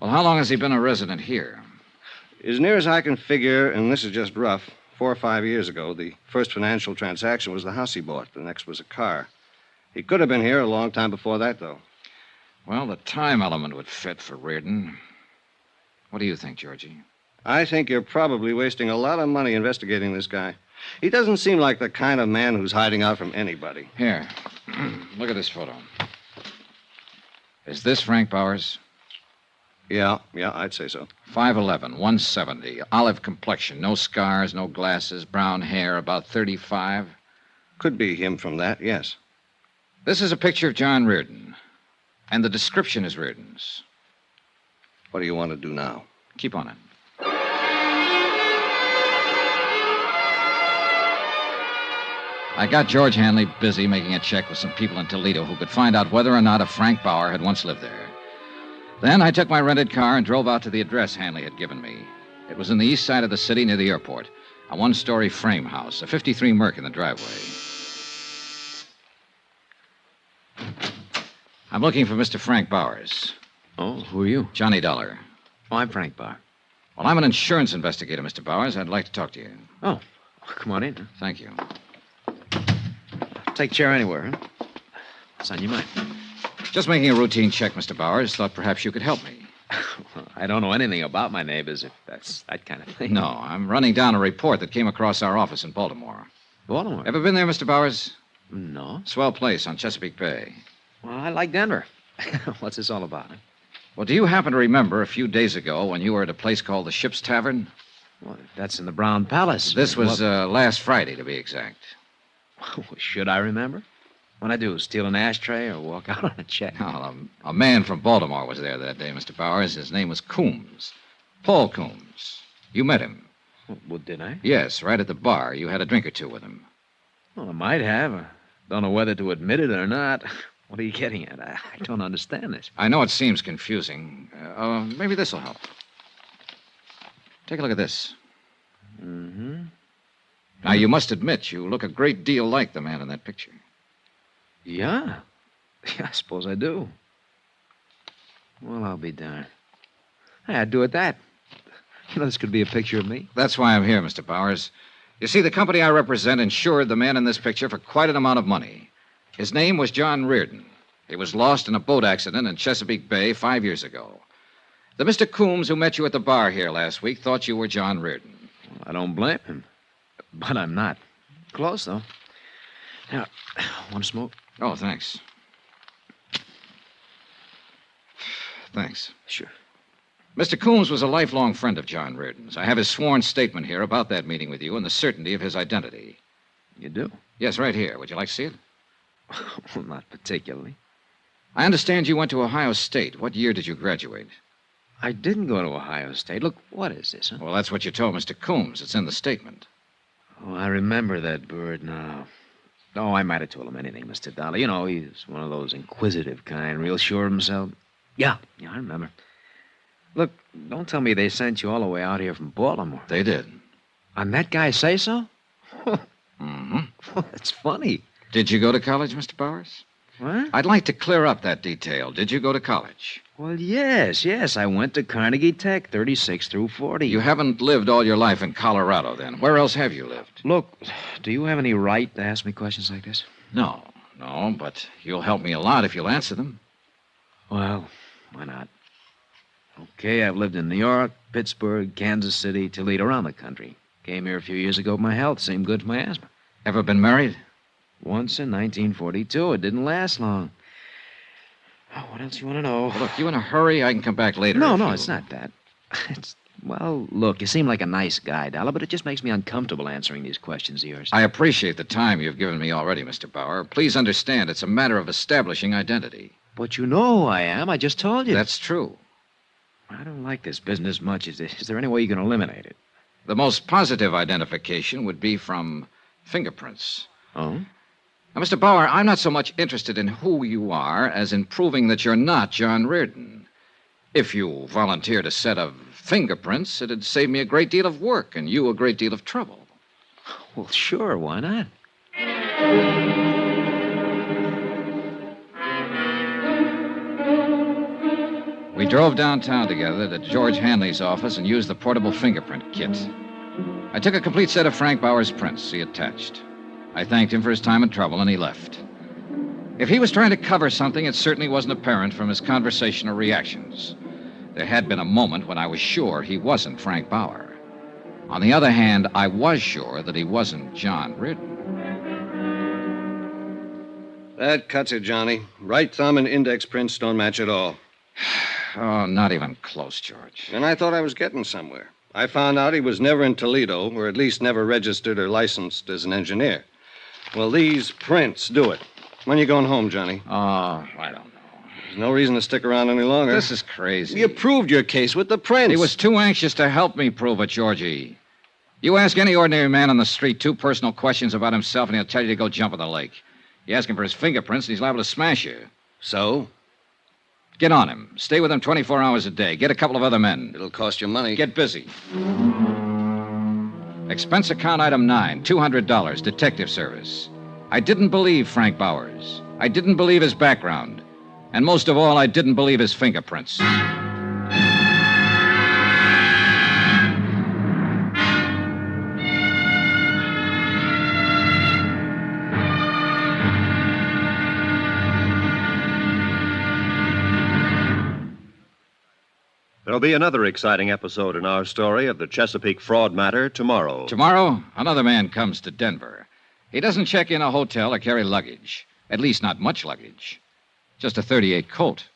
B: Well, how long has he been a resident here?
I: As near as I can figure, and this is just rough, 4 or 5 years ago, the first financial transaction was the house he bought. The next was a car. He could have been here a long time before that, though.
B: Well, the time element would fit for Reardon. What do you think, Georgie?
I: I think you're probably wasting a lot of money investigating this guy. He doesn't seem like the kind of man who's hiding out from anybody.
B: Here, look at this photo. Is this Frank Bowers?
I: Yeah, I'd say so.
B: 5'11", 170, olive complexion, no scars, no glasses, brown hair, about 35.
I: Could be him from that, yes.
B: This is a picture of John Reardon, and the description is Reardon's.
I: What do you want to do now?
B: Keep on it. I got George Hanley busy making a check with some people in Toledo who could find out whether or not a Frank Bauer had once lived there. Then I took my rented car and drove out to the address Hanley had given me. It was in the east side of the city near the airport, a one-story frame house, a 53 Merc in the driveway. I'm looking for Mr. Frank Bowers.
J: Oh, who are you?
B: Johnny Dollar.
J: Oh, I'm Frank Bauer.
B: Well, I'm an insurance investigator, Mr. Bowers. I'd like to talk to you.
J: Oh, come on in.
B: Thank you.
J: Take a chair anywhere, huh? What's on your mind?
B: Just making a routine check, Mr. Bowers. Thought perhaps you could help me.
J: Well, I don't know anything about my neighbors, if that's that kind of thing.
B: No, I'm running down a report that came across our office in Baltimore.
J: Baltimore?
B: Ever been there, Mr. Bowers?
J: No.
B: Swell place on Chesapeake Bay.
J: Well, I like Denver. What's this all about? Huh?
B: Well, do you happen to remember a few days ago when you were at a place called the Ship's Tavern?
J: Well, that's in the Brown Palace.
B: This was last Friday, to be exact.
J: Should I remember? What'd I do, steal an ashtray or walk out on a check?
B: Well, a man from Baltimore was there that day, Mr. Bowers. His name was Coombs. Paul Coombs. You met him.
J: Well, did I?
B: Yes, right at the bar. You had a drink or two with him.
J: Well, I might have. I don't know whether to admit it or not. What are you getting at? I don't understand this.
B: I know it seems confusing. Maybe this will help. Take a look at this.
J: Mm-hmm.
B: Now, you must admit you look a great deal like the man in that picture.
J: Yeah. I suppose I do. Well, I'll be darned. Hey, I'd do it that. You know, this could be a picture of me.
B: That's why I'm here, Mr. Bowers. You see, the company I represent insured the man in this picture for quite an amount of money. His name was John Reardon. He was lost in a boat accident in Chesapeake Bay 5 years ago. The Mr. Coombs who met you at the bar here last week thought you were John Reardon.
J: Well, I don't blame him. But I'm not. Close, though. Now, want to smoke?
B: Oh, thanks. Thanks.
J: Sure.
B: Mr. Coombs was a lifelong friend of John Reardon's. I have his sworn statement here about that meeting with you and the certainty of his identity.
J: You do?
B: Yes, right here. Would you like to see it?
J: Well, not particularly.
B: I understand you went to Ohio State. What year did you graduate?
J: I didn't go to Ohio State. Look, what is this, huh?
B: Well, that's what you told Mr. Coombs. It's in the statement.
J: Oh, I remember that bird now. Oh, I might have told him anything, Mr. Dollar. You know, he's one of those inquisitive kind, real sure of himself. Yeah, I remember. Look, don't tell me they sent you all the way out here from Baltimore.
B: They did.
J: And that guy say so?
B: Mm-hmm.
J: Well, that's funny.
B: Did you go to college, Mr. Bowers?
J: What?
B: I'd like to clear up that detail. Did you go to college?
J: Well, yes. I went to Carnegie Tech, 36 through 40.
B: You haven't lived all your life in Colorado, then. Where else have you lived?
J: Look, do you have any right to ask me questions like this?
B: No, but you'll help me a lot if you'll answer them.
J: Well, why not? Okay, I've lived in New York, Pittsburgh, Kansas City, Toledo, around the country. Came here a few years ago with my health. Seemed good for my asthma.
B: Ever been married?
J: Once in 1942. It didn't last long. Oh, what else you want to know?
B: Well, look, you in a hurry? I can come back later.
J: No, it's not that. Well, look, you seem like a nice guy, Dollar, but it just makes me uncomfortable answering these questions of yours.
B: I appreciate the time you've given me already, Mr. Bauer. Please understand, it's a matter of establishing identity.
J: But you know who I am. I just told you.
B: That's true.
J: I don't like this business much. Is there any way you can eliminate it?
B: The most positive identification would be from fingerprints.
J: Oh?
B: Now, Mr. Bauer, I'm not so much interested in who you are as in proving that you're not John Reardon. If you volunteered a set of fingerprints, it'd save me a great deal of work and you a great deal of trouble.
J: Well, sure, why not?
B: We drove downtown together to George Hanley's office and used the portable fingerprint kit. I took a complete set of Frank Bauer's prints he attached. I thanked him for his time and trouble, and he left. If he was trying to cover something, it certainly wasn't apparent from his conversation or reactions. There had been a moment when I was sure he wasn't Frank Bauer. On the other hand, I was sure that he wasn't John Reardon.
I: That cuts it, Johnny. Right thumb and index prints don't match at all.
B: Oh, not even close, George.
I: And I thought I was getting somewhere. I found out he was never in Toledo, or at least never registered or licensed as an engineer. Well, these prints do it. When you going home, Johnny?
B: Oh, I don't know.
I: There's no reason to stick around any longer.
B: This is crazy.
I: You proved your case with the prints.
B: He was too anxious to help me prove it, Georgie. You ask any ordinary man on the street 2 personal questions about himself, and he'll tell you to go jump in the lake. You ask him for his fingerprints, and he's liable to smash you.
I: So?
B: Get on him. Stay with him 24 hours a day. Get a couple of other men.
I: It'll cost you money.
B: Get busy. Expense account item 9, $200, detective service. I didn't believe Frank Bowers. I didn't believe his background. And most of all, I didn't believe his fingerprints.
A: There'll be another exciting episode in our story of the Chesapeake fraud matter tomorrow.
B: Tomorrow, another man comes to Denver. He doesn't check in a hotel or carry luggage. At least not much luggage. Just a .38 Colt.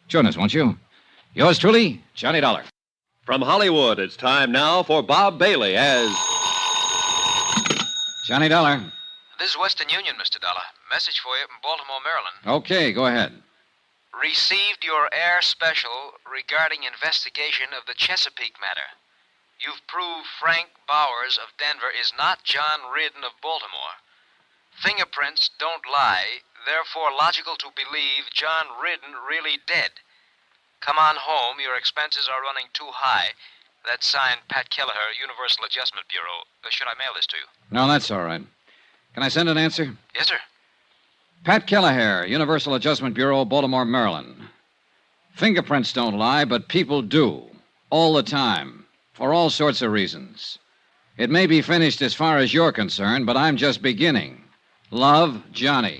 B: Join us, won't you? Yours truly, Johnny Dollar.
A: From Hollywood, it's time now for Bob Bailey as
B: Johnny Dollar.
G: This is Western Union, Mr. Dollar. Message for you from Baltimore, Maryland.
B: Okay, go ahead.
G: Received your air special regarding investigation of the Chesapeake matter. You've proved Frank Bowers of Denver is not John Reardon of Baltimore. Fingerprints don't lie, therefore logical to believe John Reardon really dead. Come on home, your expenses are running too high. That's signed Pat Kelleher, Universal Adjustment Bureau. Should I mail this to you?
B: No, that's all right. Can I send an answer?
G: Yes, sir.
B: Pat Kelleher, Universal Adjustment Bureau, Baltimore, Maryland. Fingerprints don't lie, but people do. All the time. For all sorts of reasons. It may be finished as far as you're concerned, but I'm just beginning. Love, Johnny.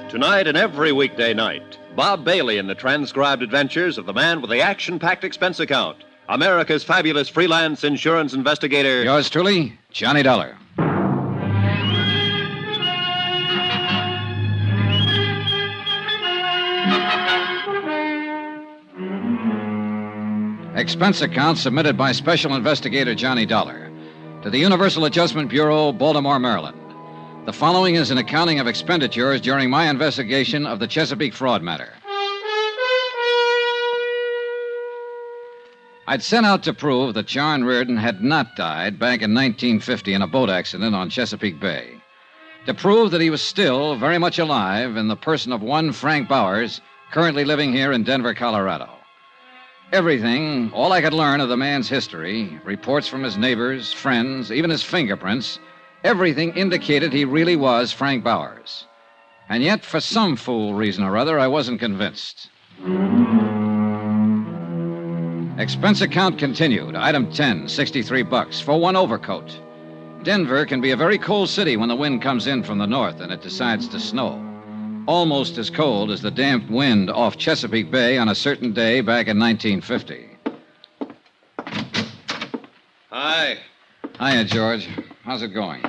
A: Tonight and every weekday night, Bob Bailey in the transcribed adventures of the man with the action-packed expense account, America's fabulous freelance insurance investigator.
B: Yours truly, Johnny Dollar. Expense account submitted by Special Investigator Johnny Dollar to the Universal Adjustment Bureau, Baltimore, Maryland. The following is an accounting of expenditures during my investigation of the Chesapeake fraud matter. I'd set out to prove that John Reardon had not died back in 1950 in a boat accident on Chesapeake Bay. To prove that he was still very much alive in the person of one Frank Bowers, currently living here in Denver, Colorado. Everything, all I could learn of the man's history, reports from his neighbors, friends, even his fingerprints, everything indicated he really was Frank Bowers. And yet, for some fool reason or other, I wasn't convinced. Expense account continued. Item 10, $63 for one overcoat. Denver can be a very cold city when the wind comes in from the north and it decides to snow. Almost as cold as the damp wind off Chesapeake Bay on a certain day back in 1950.
I: Hi.
B: Hiya, George. How's it going?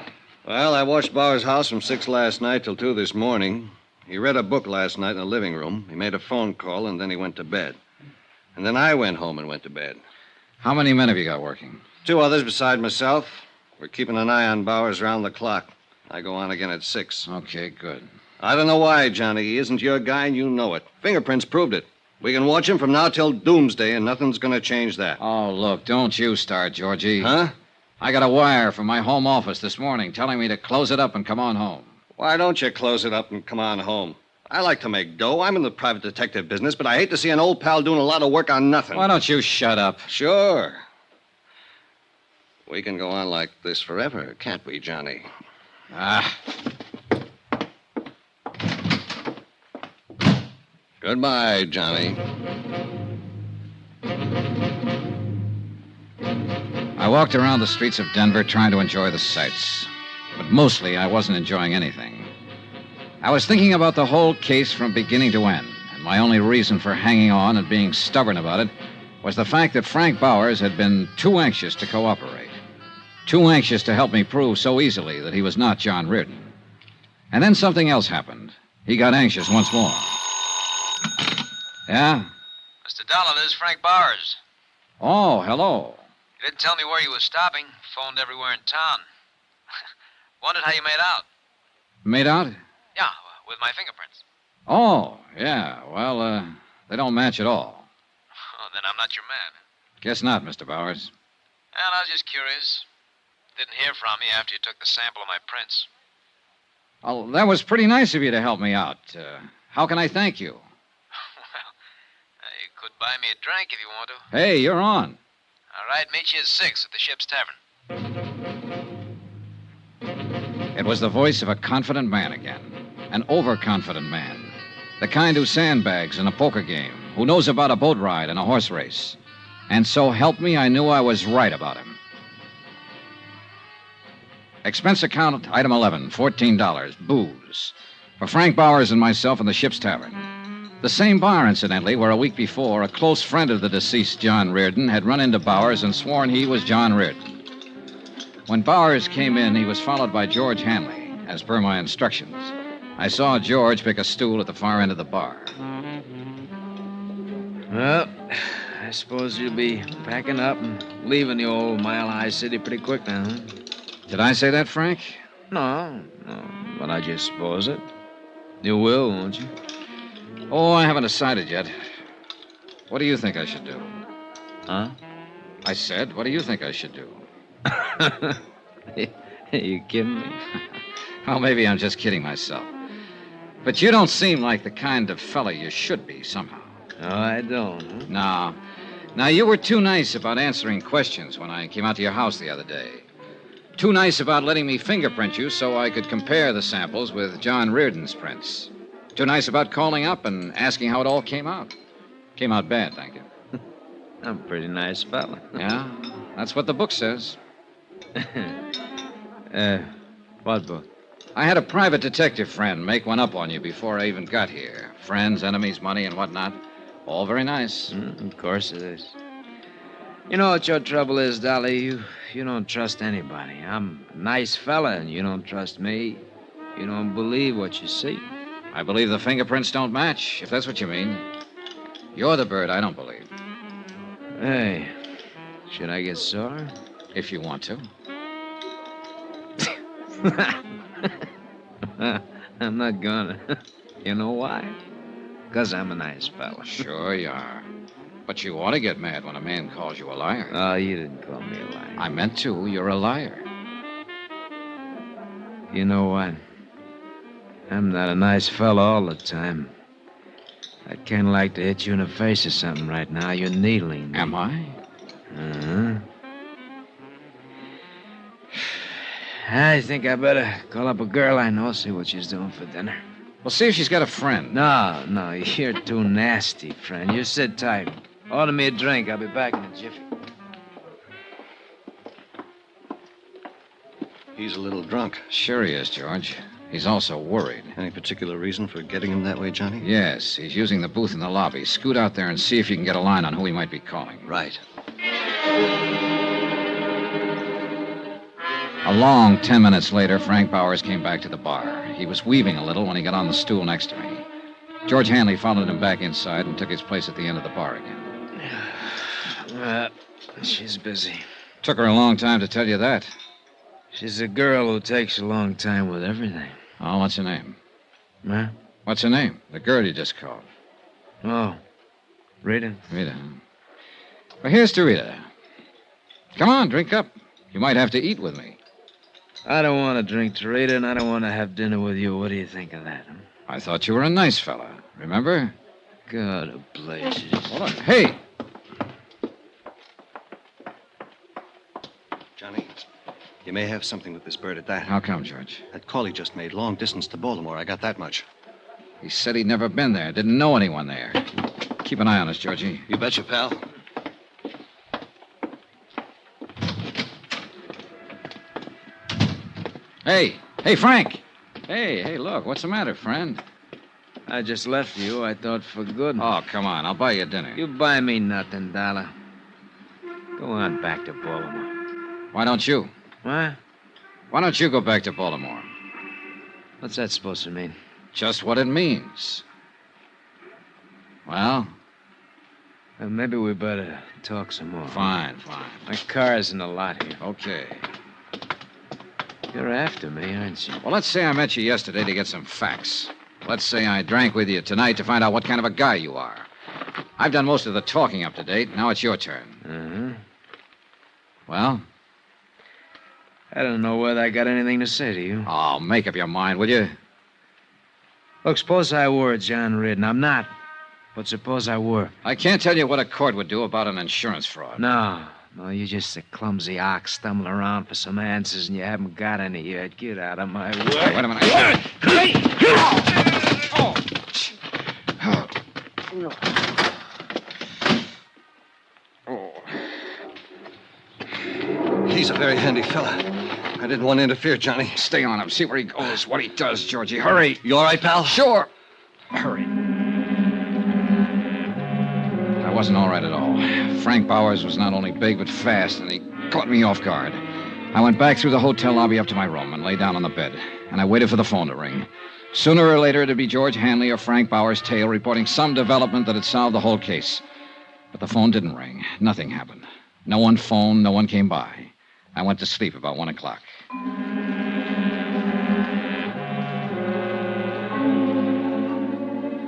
I: Well, I watched Bauer's house from 6 last night till 2 this morning. He read a book last night in the living room. He made a phone call, and then he went to bed. And then I went home and went to bed.
B: How many men have you got working?
I: 2 others beside myself. We're keeping an eye on Bowers round the clock. I go on again at 6.
B: Okay, good.
I: I don't know why, Johnny. He isn't your guy, and you know it. Fingerprints proved it. We can watch him from now till doomsday, and nothing's going to change that.
B: Oh, look, don't you start, Georgie.
I: Huh?
B: I got a wire from my home office this morning telling me to close it up and come on home.
I: Why don't you close it up and come on home? I like to make dough. I'm in the private detective business, but I hate to see an old pal doing a lot of work on nothing.
B: Why don't you shut up?
I: Sure. We can go on like this forever, can't we, Johnny?
B: Ah.
I: Goodbye, Johnny.
B: I walked around the streets of Denver trying to enjoy the sights. But mostly I wasn't enjoying anything. I was thinking about the whole case from beginning to end, and my only reason for hanging on and being stubborn about it was the fact that Frank Bowers had been too anxious to cooperate. Too anxious to help me prove so easily that he was not John Reardon. And then something else happened. He got anxious once more. Yeah?
G: Mr. Dollar, this is Frank Bowers.
B: Oh, hello.
G: You didn't tell me where you were stopping. Phoned everywhere in town. Wondered how you made out.
B: Made out?
G: Yeah, with my fingerprints.
B: Oh, yeah. Well, they don't match at all.
G: Oh, then I'm not your man.
B: Guess not, Mr. Bowers.
G: Well, I was just curious. Didn't hear from you after you took the sample of my prints.
B: Oh, that was pretty nice of you to help me out. How can I thank you?
G: Well, you could buy me a drink if you want to.
B: Hey, you're on.
G: All right, meet you at 6 at the Ship's Tavern.
B: It was the voice of a confident man again. An overconfident man. The kind who sandbags in a poker game, who knows about a boat ride and a horse race. And so help me, I knew I was right about him. Expense account, item 11, $14, booze. For Frank Bowers and myself in the Ship's Tavern. The same bar, incidentally, where a week before, a close friend of the deceased John Reardon had run into Bowers and sworn he was John Reardon. When Bowers came in, he was followed by George Hanley, as per my instructions. I saw George pick a stool at the far end of the bar.
J: Well, I suppose you'll be packing up and leaving the old Mile High City pretty quick now, huh?
B: Did I say that, Frank?
J: No, but I just suppose it. You will, won't you?
B: Oh, I haven't decided yet. What do you think I should do?
J: Huh?
B: I said, what do you think I should do?
J: You kidding me?
B: Well, maybe I'm just kidding myself. But you don't seem like the kind of fella you should be, somehow.
J: Oh, I don't, huh?
B: No. Now, you were too nice about answering questions when I came out to your house the other day. Too nice about letting me fingerprint you so I could compare the samples with John Reardon's prints. Too nice about calling up and asking how it all came out. Came out bad, thank you.
J: I'm a pretty nice fella.
B: Yeah, that's what the book says.
J: What book?
B: I had a private detective friend make one up on you before I even got here. Friends, enemies, money, and whatnot. All very nice.
J: Of course it is. You know what your trouble is, Dolly? You don't trust anybody. I'm a nice fella, and you don't trust me. You don't believe what you see.
B: I believe the fingerprints don't match, if that's what you mean. You're the bird I don't believe.
J: Hey, should I get sore?
B: If you want to.
J: I'm not gonna. You know why? Because I'm a nice fella.
B: Sure you are. But you ought to get mad when a man calls you a liar.
J: Oh, you didn't call me a liar.
B: I meant to. You're a liar.
J: You know what? I'm not a nice fella all the time. I'd kind of like to hit you in the face or something right now. You're needling me.
B: Am I?
J: Uh-huh. I think I better call up a girl I know, see what she's doing for dinner.
B: Well, see if she's got a friend.
J: No, you're too nasty, friend. You sit tight. Order me a drink. I'll be back in a jiffy.
I: He's a little drunk.
B: Sure he is, George. He's also worried.
I: Any particular reason for getting him that way, Johnny?
B: Yes, he's using the booth in the lobby. Scoot out there and see if you can get a line on who he might be calling.
I: Right.
B: A long 10 minutes later, Frank Bowers came back to the bar. He was weaving a little when he got on the stool next to me. George Hanley followed him back inside and took his place at the end of the bar again.
J: She's busy.
B: Took her a long time to tell you that.
J: She's a girl who takes a long time with everything.
B: Oh, what's her name?
J: Huh?
B: What's her name? The girl you just called.
J: Oh, Rita.
B: Rita. Well, here's to Rita. Come on, drink up. You might have to eat with me.
J: I don't want to drink to Rita, and I don't want to have dinner with you. What do you think of that? Huh?
B: I thought you were a nice fella. Remember?
J: God of blazes.
B: Hold on. Hey!
I: Johnny, you may have something with this bird at that.
B: How come, George?
I: That call he just made, long distance to Baltimore. I got that much.
B: He said he'd never been there, didn't know anyone there. Keep an eye on us, Georgie.
I: You betcha, pal.
B: Hey, Frank! Hey, look, what's the matter, friend?
J: I just left you, I thought, for good.
B: Oh, come on, I'll buy you dinner.
J: You buy me nothing, Dollar. Go on back to Baltimore.
B: Why don't you?
J: What?
B: Why don't you go back to Baltimore?
J: What's that supposed to mean?
B: Just what it means. Well?
J: Maybe we better talk some more.
B: Fine.
J: My car's in the lot here.
B: Okay.
J: You're after me, aren't you?
B: Well, let's say I met you yesterday to get some facts. Let's say I drank with you tonight to find out what kind of a guy you are. I've done most of the talking up to date. Now it's your turn.
J: Uh-huh.
B: Well?
J: I don't know whether I got anything to say to you.
B: Oh, make up your mind, will you?
J: Look, suppose I were John Reardon. I'm not. But suppose I were.
B: I can't tell you what a court would do about an insurance fraud.
J: No, you're just a clumsy ox stumbling around for some answers and you haven't got any yet. Get out of my way.
B: Wait a minute.
I: He's a very handy fella. I didn't want to interfere, Johnny.
B: Stay on him. See where he goes, what he does, Georgie. Hurry.
I: You all right, pal?
B: Sure. Hurry. I wasn't all right at all. Frank Bowers was not only big, but fast, and he caught me off guard. I went back through the hotel lobby up to my room and lay down on the bed, and I waited for the phone to ring. Sooner or later, it'd be George Hanley or Frank Bowers' tale reporting some development that had solved the whole case. But the phone didn't ring. Nothing happened. No one phoned. No one came by. I went to sleep about 1 o'clock.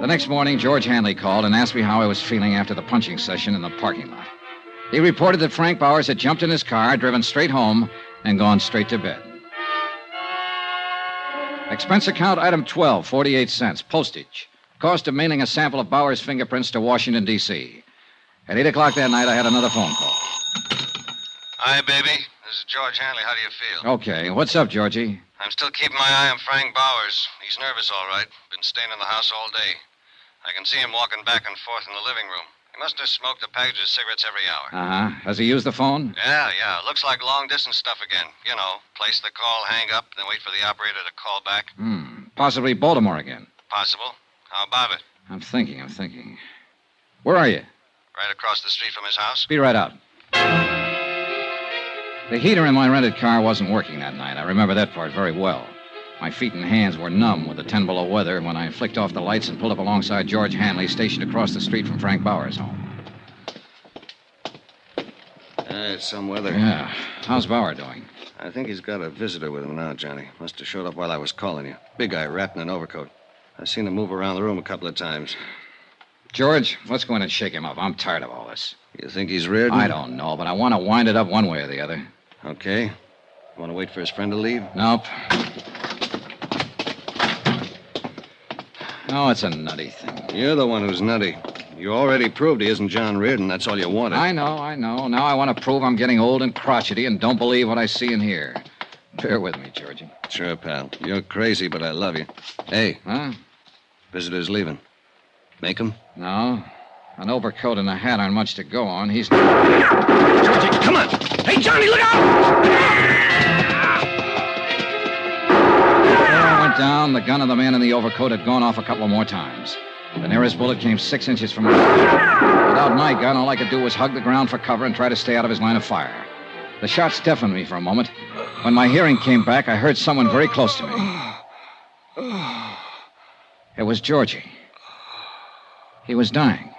B: The next morning, George Hanley called and asked me how I was feeling after the punching session in the parking lot. He reported that Frank Bowers had jumped in his car, driven straight home, and gone straight to bed. Expense account item 12, 48 cents. Postage. Cost of mailing a sample of Bowers' fingerprints to Washington, D.C. At 8 o'clock that night, I had another phone call.
C: Hi, baby.
I: This is George Hanley. How do you feel?
B: Okay. What's up, Georgie?
I: I'm still keeping my eye on Frank Bowers. He's nervous, all right. Been staying in the house all day. I can see him walking back and forth in the living room. He must have smoked a package of cigarettes every hour.
B: Uh-huh. Has he used the phone?
I: Yeah. Looks like long-distance stuff again. You know, place the call, hang up, then wait for the operator to call back.
B: Possibly Baltimore again.
I: Possible. How about it?
B: I'm thinking. Where are you?
I: Right across the street from his house.
B: Be right out. The heater in my rented car wasn't working that night. I remember that part very well. My feet and hands were numb with the 10 below weather when I flicked off the lights and pulled up alongside George Hanley, stationed across the street from Frank Bowers' home.
I: It's some weather.
B: Yeah. How's Bauer doing?
I: I think he's got a visitor with him now, Johnny. Must have showed up while I was calling you. Big guy wrapped in an overcoat. I've seen him move around the room a couple of times.
B: George, let's go in and shake him up. I'm tired of all this.
I: You think he's Reardon?
B: I don't know, but I want to wind it up one way or the other.
I: Okay. You want to wait for his friend to leave?
B: Nope. No, it's a nutty thing.
I: You're the one who's nutty. You already proved he isn't John Reardon. That's all you wanted.
B: I know. Now I want to prove I'm getting old and crotchety and don't believe what I see and hear. Bear with me, Georgie.
I: Sure, pal. You're crazy, but I love you. Hey.
B: Huh?
I: Visitor's leaving. Make him?
B: No. An overcoat and a hat aren't much to go on. He's... Georgie, come on! Hey, Johnny, look out! Before I went down, the gun of the man in the overcoat had gone off a couple more times. The nearest bullet came 6 inches from my head. Without my gun, all I could do was hug the ground for cover and try to stay out of his line of fire. The shots deafened me for a moment. When my hearing came back, I heard someone very close to me. It was Georgie. He was dying.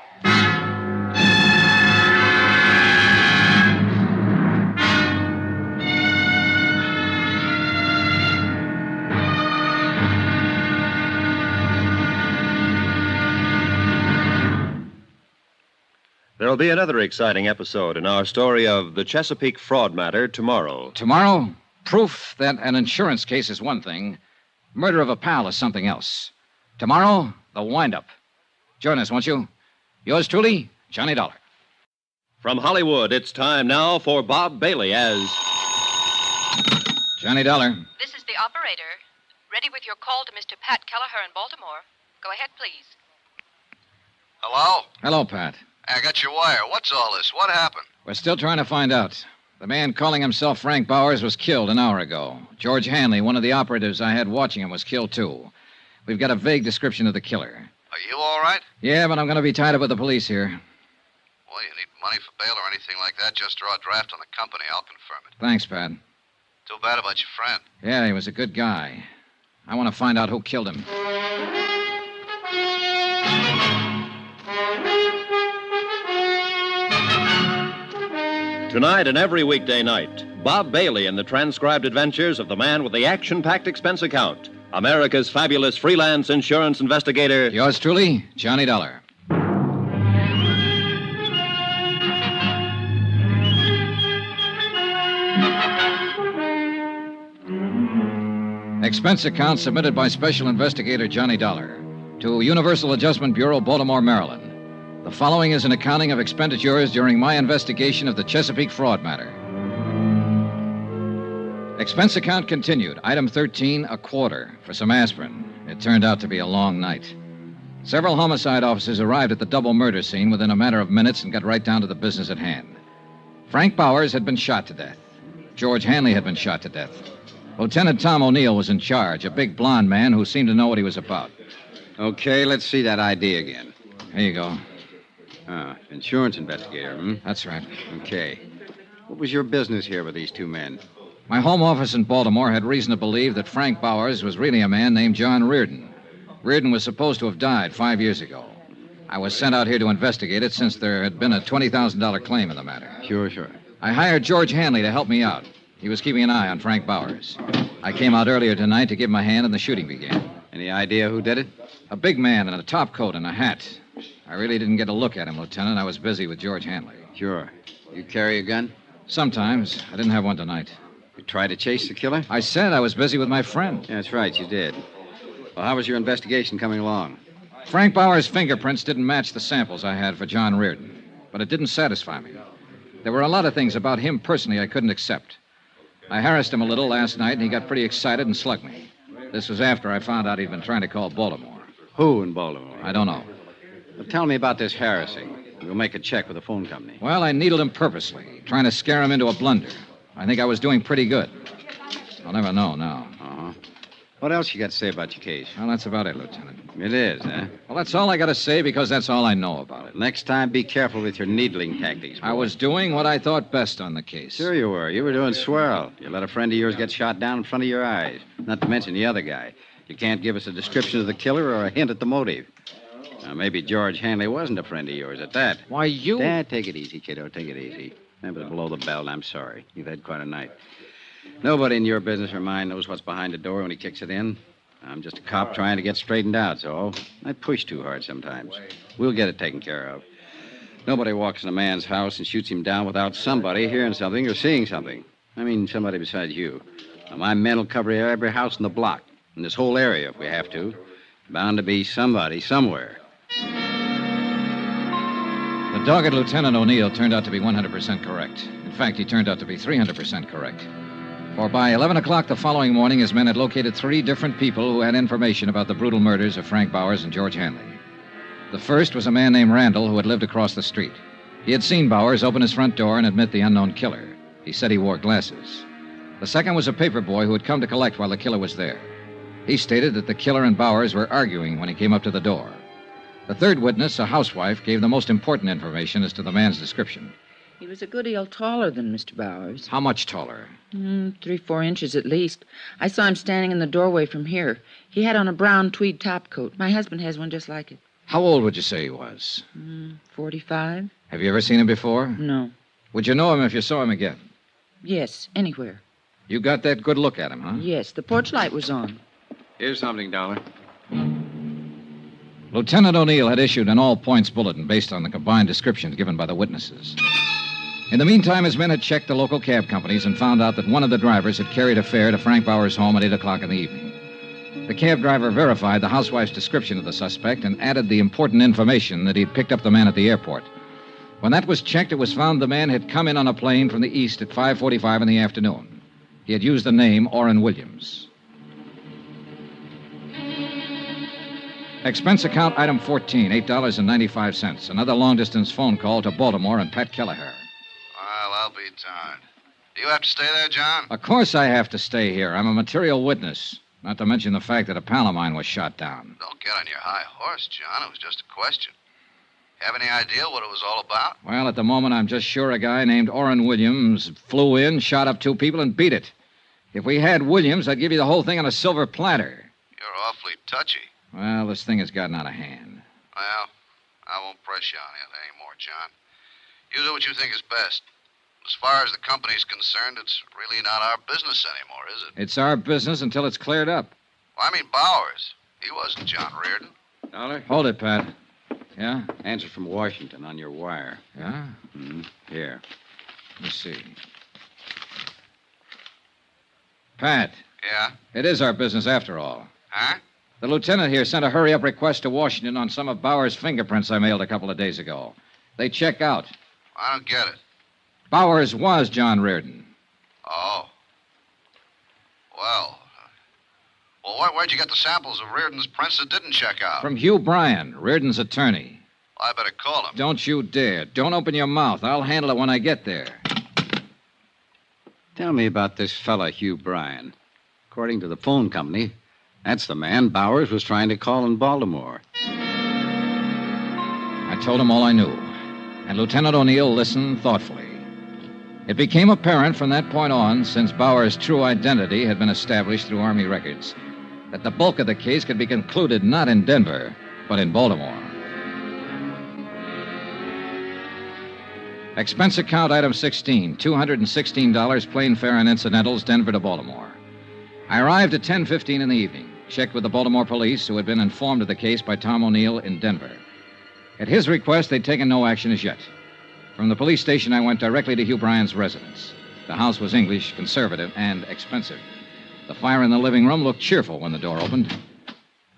A: There'll be another exciting episode in our story of the Chesapeake fraud matter tomorrow.
B: Tomorrow, proof that an insurance case is one thing, murder of a pal is something else. Tomorrow, the wind-up. Join us, won't you? Yours truly, Johnny Dollar.
A: From Hollywood, it's time now for Bob Bailey as...
B: Johnny Dollar.
F: This is the operator. Ready with your call to Mr. Pat Kelleher in Baltimore. Go ahead, please.
C: Hello?
B: Hello, Pat.
C: I got your wire. What's all this? What happened?
B: We're still trying to find out. The man calling himself Frank Bowers was killed an hour ago. George Hanley, one of the operatives I had watching him, was killed, too. We've got a vague description of the killer.
C: Are you all right?
B: Yeah, but I'm going to be tied up with the police here.
C: Well, you need money for bail or anything like that, just draw a draft on the company. I'll confirm it.
B: Thanks, Pat.
C: Too bad about your friend.
B: Yeah, he was a good guy. I want to find out who killed him.
A: Tonight and every weekday night, Bob Bailey in the transcribed adventures of the man with the action-packed expense account, America's fabulous freelance insurance investigator.
B: Yours truly, Johnny Dollar. Expense account submitted by Special Investigator Johnny Dollar to Universal Adjustment Bureau, Baltimore, Maryland. The following is an accounting of expenditures during my investigation of the Chesapeake fraud matter. Expense account continued. Item 13, a quarter for some aspirin. It turned out to be a long night. Several homicide officers arrived at the double murder scene within a matter of minutes and got right down to the business at hand. Frank Bowers had been shot to death. George Hanley had been shot to death. Lieutenant Tom O'Neill was in charge, a big blond man who seemed to know what he was about.
K: Okay, let's see that ID again.
B: Here you go.
K: Insurance investigator, hmm?
B: That's right.
K: Okay. What was your business here with these two men?
B: My home office in Baltimore had reason to believe that Frank Bowers was really a man named John Reardon. Reardon was supposed to have died 5 years ago. I was sent out here to investigate it since there had been a $20,000 claim in the matter.
K: Sure.
B: I hired George Hanley to help me out. He was keeping an eye on Frank Bowers. I came out earlier tonight to give him a hand and the shooting began.
K: Any idea who did it?
B: A big man in a top coat and a hat. I really didn't get a look at him, Lieutenant. I was busy with George Hanley.
K: Sure. You carry a gun?
B: Sometimes. I didn't have one tonight.
K: You tried to chase the killer?
B: I said I was busy with my friend.
K: Yeah, that's right, you did. Well, how was your investigation coming along?
B: Frank Bowers' fingerprints didn't match the samples I had for John Reardon, but it didn't satisfy me. There were a lot of things about him personally I couldn't accept. I harassed him a little last night, and he got pretty excited and slugged me. This was after I found out he'd been trying to call Baltimore.
K: Who in Baltimore?
B: I don't know.
K: Well, tell me about this harassing. We'll make a check with the phone company.
B: Well, I needled him purposely, trying to scare him into a blunder. I think I was doing pretty good. I'll never know now.
K: Uh-huh. What else you got to say about your case?
B: Well, that's about it, Lieutenant.
K: It is, huh?
B: Well, that's all I got to say because that's all I know about it.
K: Next time, be careful with your needling tactics, boy.
B: I was doing what I thought best on the case.
K: Sure you were. You were doing swell. You let a friend of yours get shot down in front of your eyes. Not to mention the other guy. You can't give us a description of the killer or a hint at the motive. Now, maybe George Hanley wasn't a friend of yours at that.
B: Why, you...
K: Dad, take it easy, kiddo. Take it easy. Remember to blow the bell, and I'm sorry. You've had quite a night. Nobody in your business or mine knows what's behind the door when he kicks it in. I'm just a cop trying to get straightened out, so I push too hard sometimes. We'll get it taken care of. Nobody walks in a man's house and shoots him down without somebody hearing something or seeing something. I mean, somebody besides you. Now, my men will cover every house in the block, in this whole area if we have to. Bound to be somebody somewhere.
B: The dogged Lieutenant O'Neill turned out to be 100% correct. In fact, he turned out to be 300% correct. For by 11 o'clock the following morning, his men had located 3 different people who had information about the brutal murders of Frank Bowers and George Hanley. The first was a man named Randall who had lived across the street. He had seen Bowers open his front door and admit the unknown killer. He said he wore glasses. The second was a paper boy who had come to collect while the killer was there. He stated that the killer and Bowers were arguing when he came up to the door. The third witness, a housewife, gave the most important information as to the man's description.
L: He was a good deal taller than Mr. Bowers.
B: How much taller?
L: 3-4 inches at least. I saw him standing in the doorway from here. He had on a brown tweed topcoat. My husband has one just like it.
B: How old would you say he was?
L: 45.
B: Have you ever seen him before?
L: No.
B: Would you know him if you saw him again?
L: Yes, anywhere.
B: You got that good look at him, huh?
L: Yes, the porch light was on.
K: Here's something, Dollar.
B: Lieutenant O'Neill had issued an all-points bulletin based on the combined descriptions given by the witnesses. In the meantime, his men had checked the local cab companies and found out that one of the drivers had carried a fare to Frank Bowers' home at 8 o'clock in the evening. The cab driver verified the housewife's description of the suspect and added the important information that he'd picked up the man at the airport. When that was checked, it was found the man had come in on a plane from the east at 5:45 in the afternoon. He had used the name Orrin Williams. Expense account item 14, $8.95. Another long-distance phone call to Baltimore and Pat Kelleher.
C: Well, I'll be darned. Do you have to stay there, John?
B: Of course I have to stay here. I'm a material witness. Not to mention the fact that a pal of mine was shot down.
C: Don't get on your high horse, John. It was just a question. Have any idea what it was all about?
B: Well, at the moment, I'm just sure a guy named Orrin Williams flew in, shot up 2 people, and beat it. If we had Williams, I'd give you the whole thing on a silver platter.
C: You're awfully touchy.
B: Well, this thing has gotten out of hand.
C: Well, I won't press you on it anymore, John. You do what you think is best. As far as the company's concerned, it's really not our business anymore, is it?
B: It's our business until it's cleared up.
C: Well, I mean Bowers. He wasn't John Reardon.
K: Dollar?
B: Hold it, Pat. Yeah?
K: Answer from Washington on your wire.
B: Yeah?
K: Here.
B: Let me see. Pat.
C: Yeah?
B: It is our business after all.
C: Huh?
B: The lieutenant here sent a hurry-up request to Washington on some of Bowers' fingerprints I mailed a couple of days ago. They check out.
C: I don't get it.
B: Bowers was John Reardon.
C: Oh. Well, where'd you get the samples of Reardon's prints that didn't check out?
B: From Hugh Bryan, Reardon's attorney.
C: I better call him.
B: Don't you dare. Don't open your mouth. I'll handle it when I get there.
K: Tell me about this fella, Hugh Bryan. According to the phone company, that's the man Bowers was trying to call in Baltimore.
B: I told him all I knew, and Lieutenant O'Neill listened thoughtfully. It became apparent from that point on, since Bowers' true identity had been established through Army records, that the bulk of the case could be concluded not in Denver, but in Baltimore. Expense account item 16, $216 plane fare and incidentals, Denver to Baltimore. I arrived at 10:15 in the evening, checked with the Baltimore police, who had been informed of the case by Tom O'Neill in Denver. At his request, they'd taken no action as yet. From the police station, I went directly to Hugh Bryan's residence. The house was English, conservative, and expensive. The fire in the living room looked cheerful when the door opened.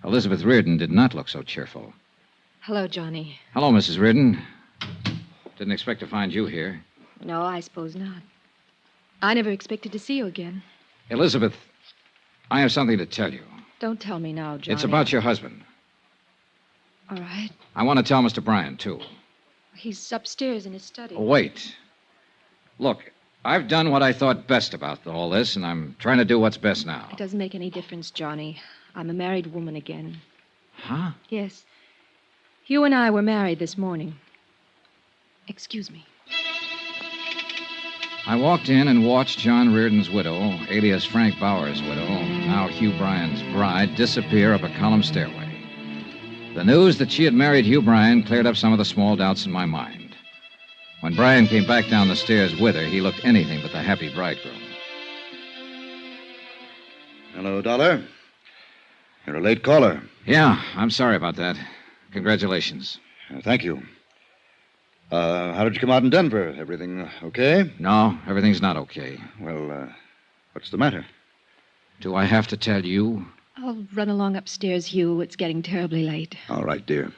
B: Elizabeth Reardon did not look so cheerful.
F: Hello, Johnny.
B: Hello, Mrs. Reardon. Didn't expect to find you here.
F: No, I suppose not. I never expected to see you again.
B: Elizabeth, I have something to tell you.
F: Don't tell me now, Johnny.
B: It's about your husband.
F: All right.
B: I want to tell Mr. Bryan, too.
F: He's upstairs in his study.
B: Wait. Look, I've done what I thought best about all this, and I'm trying to do what's best now.
F: It doesn't make any difference, Johnny. I'm a married woman again.
B: Huh?
F: Yes. You and I were married this morning. Excuse me.
B: I walked in and watched John Reardon's widow, alias Frank Bauer's widow, now Hugh Bryan's bride, disappear up a column stairway. The news that she had married Hugh Bryan cleared up some of the small doubts in my mind. When Bryan came back down the stairs with her, he looked anything but the happy bridegroom.
H: Hello, Dollar. You're a late caller.
B: Yeah, I'm sorry about that. Congratulations.
H: Thank you. How did you come out in Denver? Everything okay?
B: No, everything's not okay.
H: Well, what's the matter?
B: Do I have to tell you?
F: I'll run along upstairs, Hugh. It's getting terribly late.
H: All right, dear.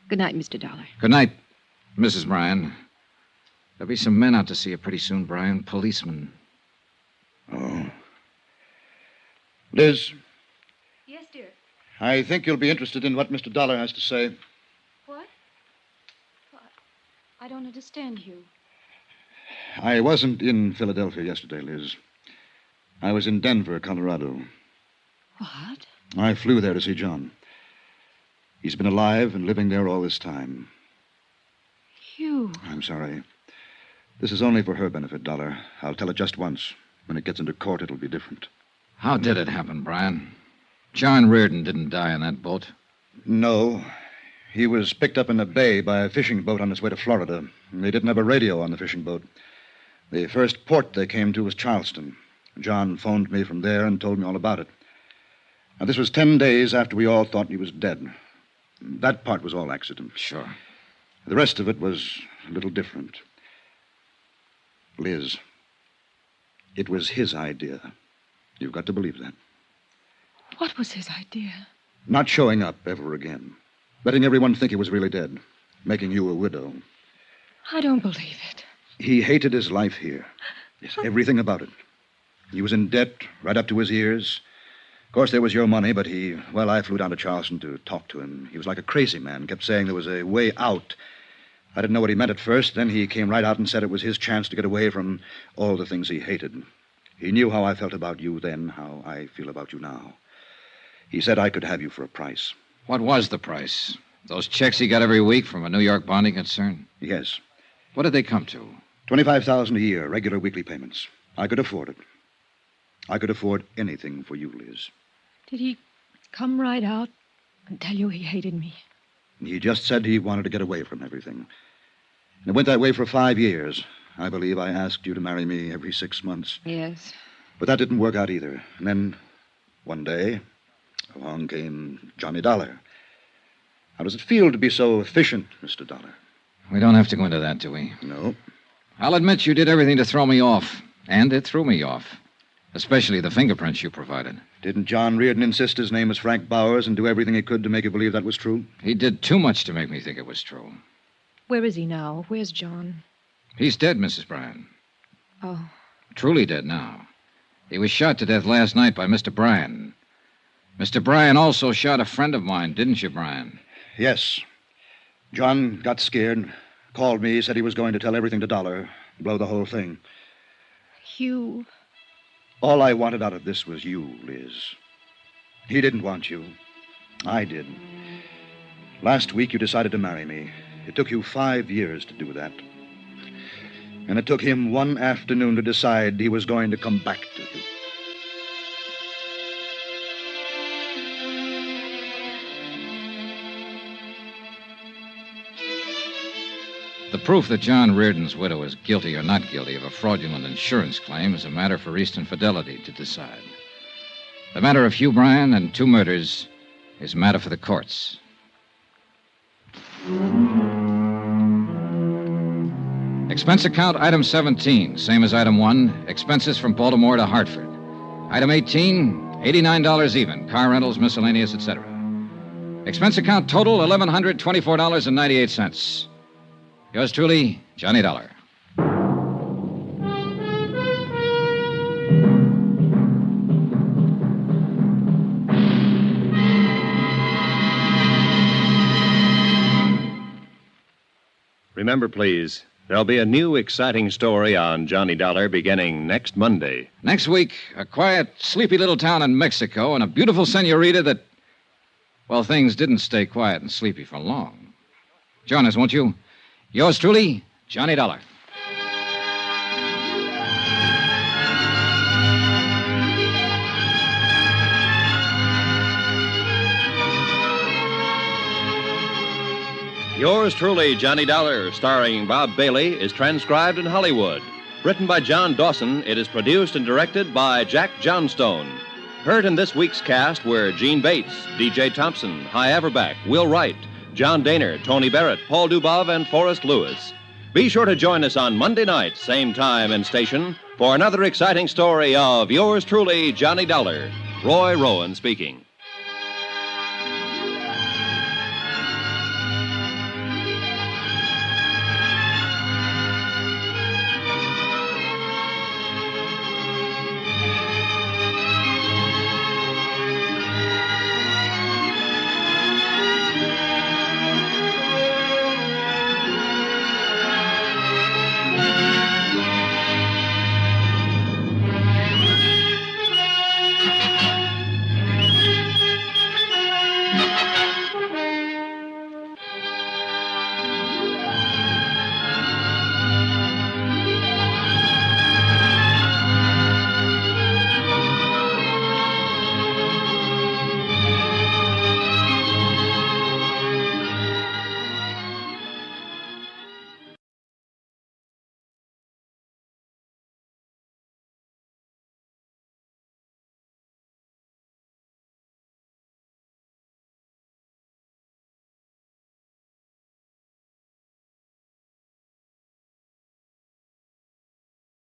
F: Good night, Mr. Dollar.
B: Good night, Mrs. Bryan. There'll be some men out to see you pretty soon, Bryan. Policemen.
H: Oh. Liz,
F: Yes, dear.
H: I think you'll be interested in what Mr. Dollar has to say.
F: What? I don't understand, Hugh.
H: I wasn't in Philadelphia yesterday, Liz. I was in Denver, Colorado.
F: What?
H: I flew there to see John. He's been alive and living there all this time.
F: Hugh.
H: I'm sorry. This is only for her benefit, Dollar. I'll tell it just once. When it gets into court, it'll be different.
B: How did it happen, Bryan? John Reardon didn't die on that boat.
H: No. He was picked up in a bay by a fishing boat on its way to Florida. They didn't have a radio on the fishing boat. The first port they came to was Charleston. John phoned me from there and told me all about it. Now, this was 10 days after we all thought he was dead. That part was all accident.
B: Sure.
H: The rest of it was a little different. Liz, it was his idea. You've got to believe that.
F: What was his idea?
H: Not showing up ever again. Letting everyone think he was really dead. Making you a widow.
F: I don't believe it.
H: He hated his life here. Yes, everything about it. He was in debt right up to his ears. Of course, there was your money, but I flew down to Charleston to talk to him. He was like a crazy man, kept saying there was a way out. I didn't know what he meant at first. Then he came right out and said it was his chance to get away from all the things he hated. He knew how I felt about you then, how I feel about you now. He said I could have you for a price.
B: What was the price? Those checks he got every week from a New York bonding concern?
H: Yes.
B: What did they come to?
H: $25,000 a year, regular weekly payments. I could afford it. I could afford anything for you, Liz.
F: Did he come right out and tell you he hated me?
H: He just said he wanted to get away from everything. And it went that way for 5 years. I believe I asked you to marry me every 6 months.
F: Yes.
H: But that didn't work out either. And then, one day, along came Johnny Dollar. How does it feel to be so efficient, Mr. Dollar?
B: We don't have to go into that, do we?
H: No.
B: I'll admit you did everything to throw me off. And it threw me off. Especially the fingerprints you provided.
H: Didn't John Reardon insist his name was Frank Bowers and do everything he could to make you believe that was true?
B: He did too much to make me think it was true.
F: Where is he now? Where's John?
B: He's dead, Mrs. Bryan.
F: Oh.
B: Truly dead now. He was shot to death last night by Mr. Bryan. Mr. Bryan also shot a friend of mine, didn't you, Bryan?
H: Yes. John got scared, called me, said he was going to tell everything to Dollar, blow the whole thing.
F: Hugh.
H: All I wanted out of this was you, Liz. He didn't want you. I did. Last week you decided to marry me. It took you 5 years to do that. And it took him one afternoon to decide he was going to come back to you.
B: The proof that John Reardon's widow is guilty or not guilty of a fraudulent insurance claim is a matter for Eastern Fidelity to decide. The matter of Hugh Bryan and 2 murders is a matter for the courts. Expense account item 17, same as item 1, expenses from Baltimore to Hartford. Item 18, $89 even, car rentals, miscellaneous, etc. Expense account total, $1,124.98. Yours truly, Johnny Dollar.
A: Remember, please, there'll be a new exciting story on Johnny Dollar beginning next Monday.
B: Next week, a quiet, sleepy little town in Mexico and a beautiful senorita that, well, things didn't stay quiet and sleepy for long. Join us, won't you? Yours truly, Johnny Dollar.
A: Yours truly, Johnny Dollar, starring Bob Bailey, is transcribed in Hollywood. Written by John Dawson, it is produced and directed by Jack Johnstone. Heard in this week's cast were Gene Bates, D.J. Thompson, Hy Averback, Will Wright, John Daner, Tony Barrett, Paul Dubov, and Forrest Lewis. Be sure to join us on Monday night, same time and station, for another exciting story of Yours truly, Johnny Dollar. Roy Rowan speaking.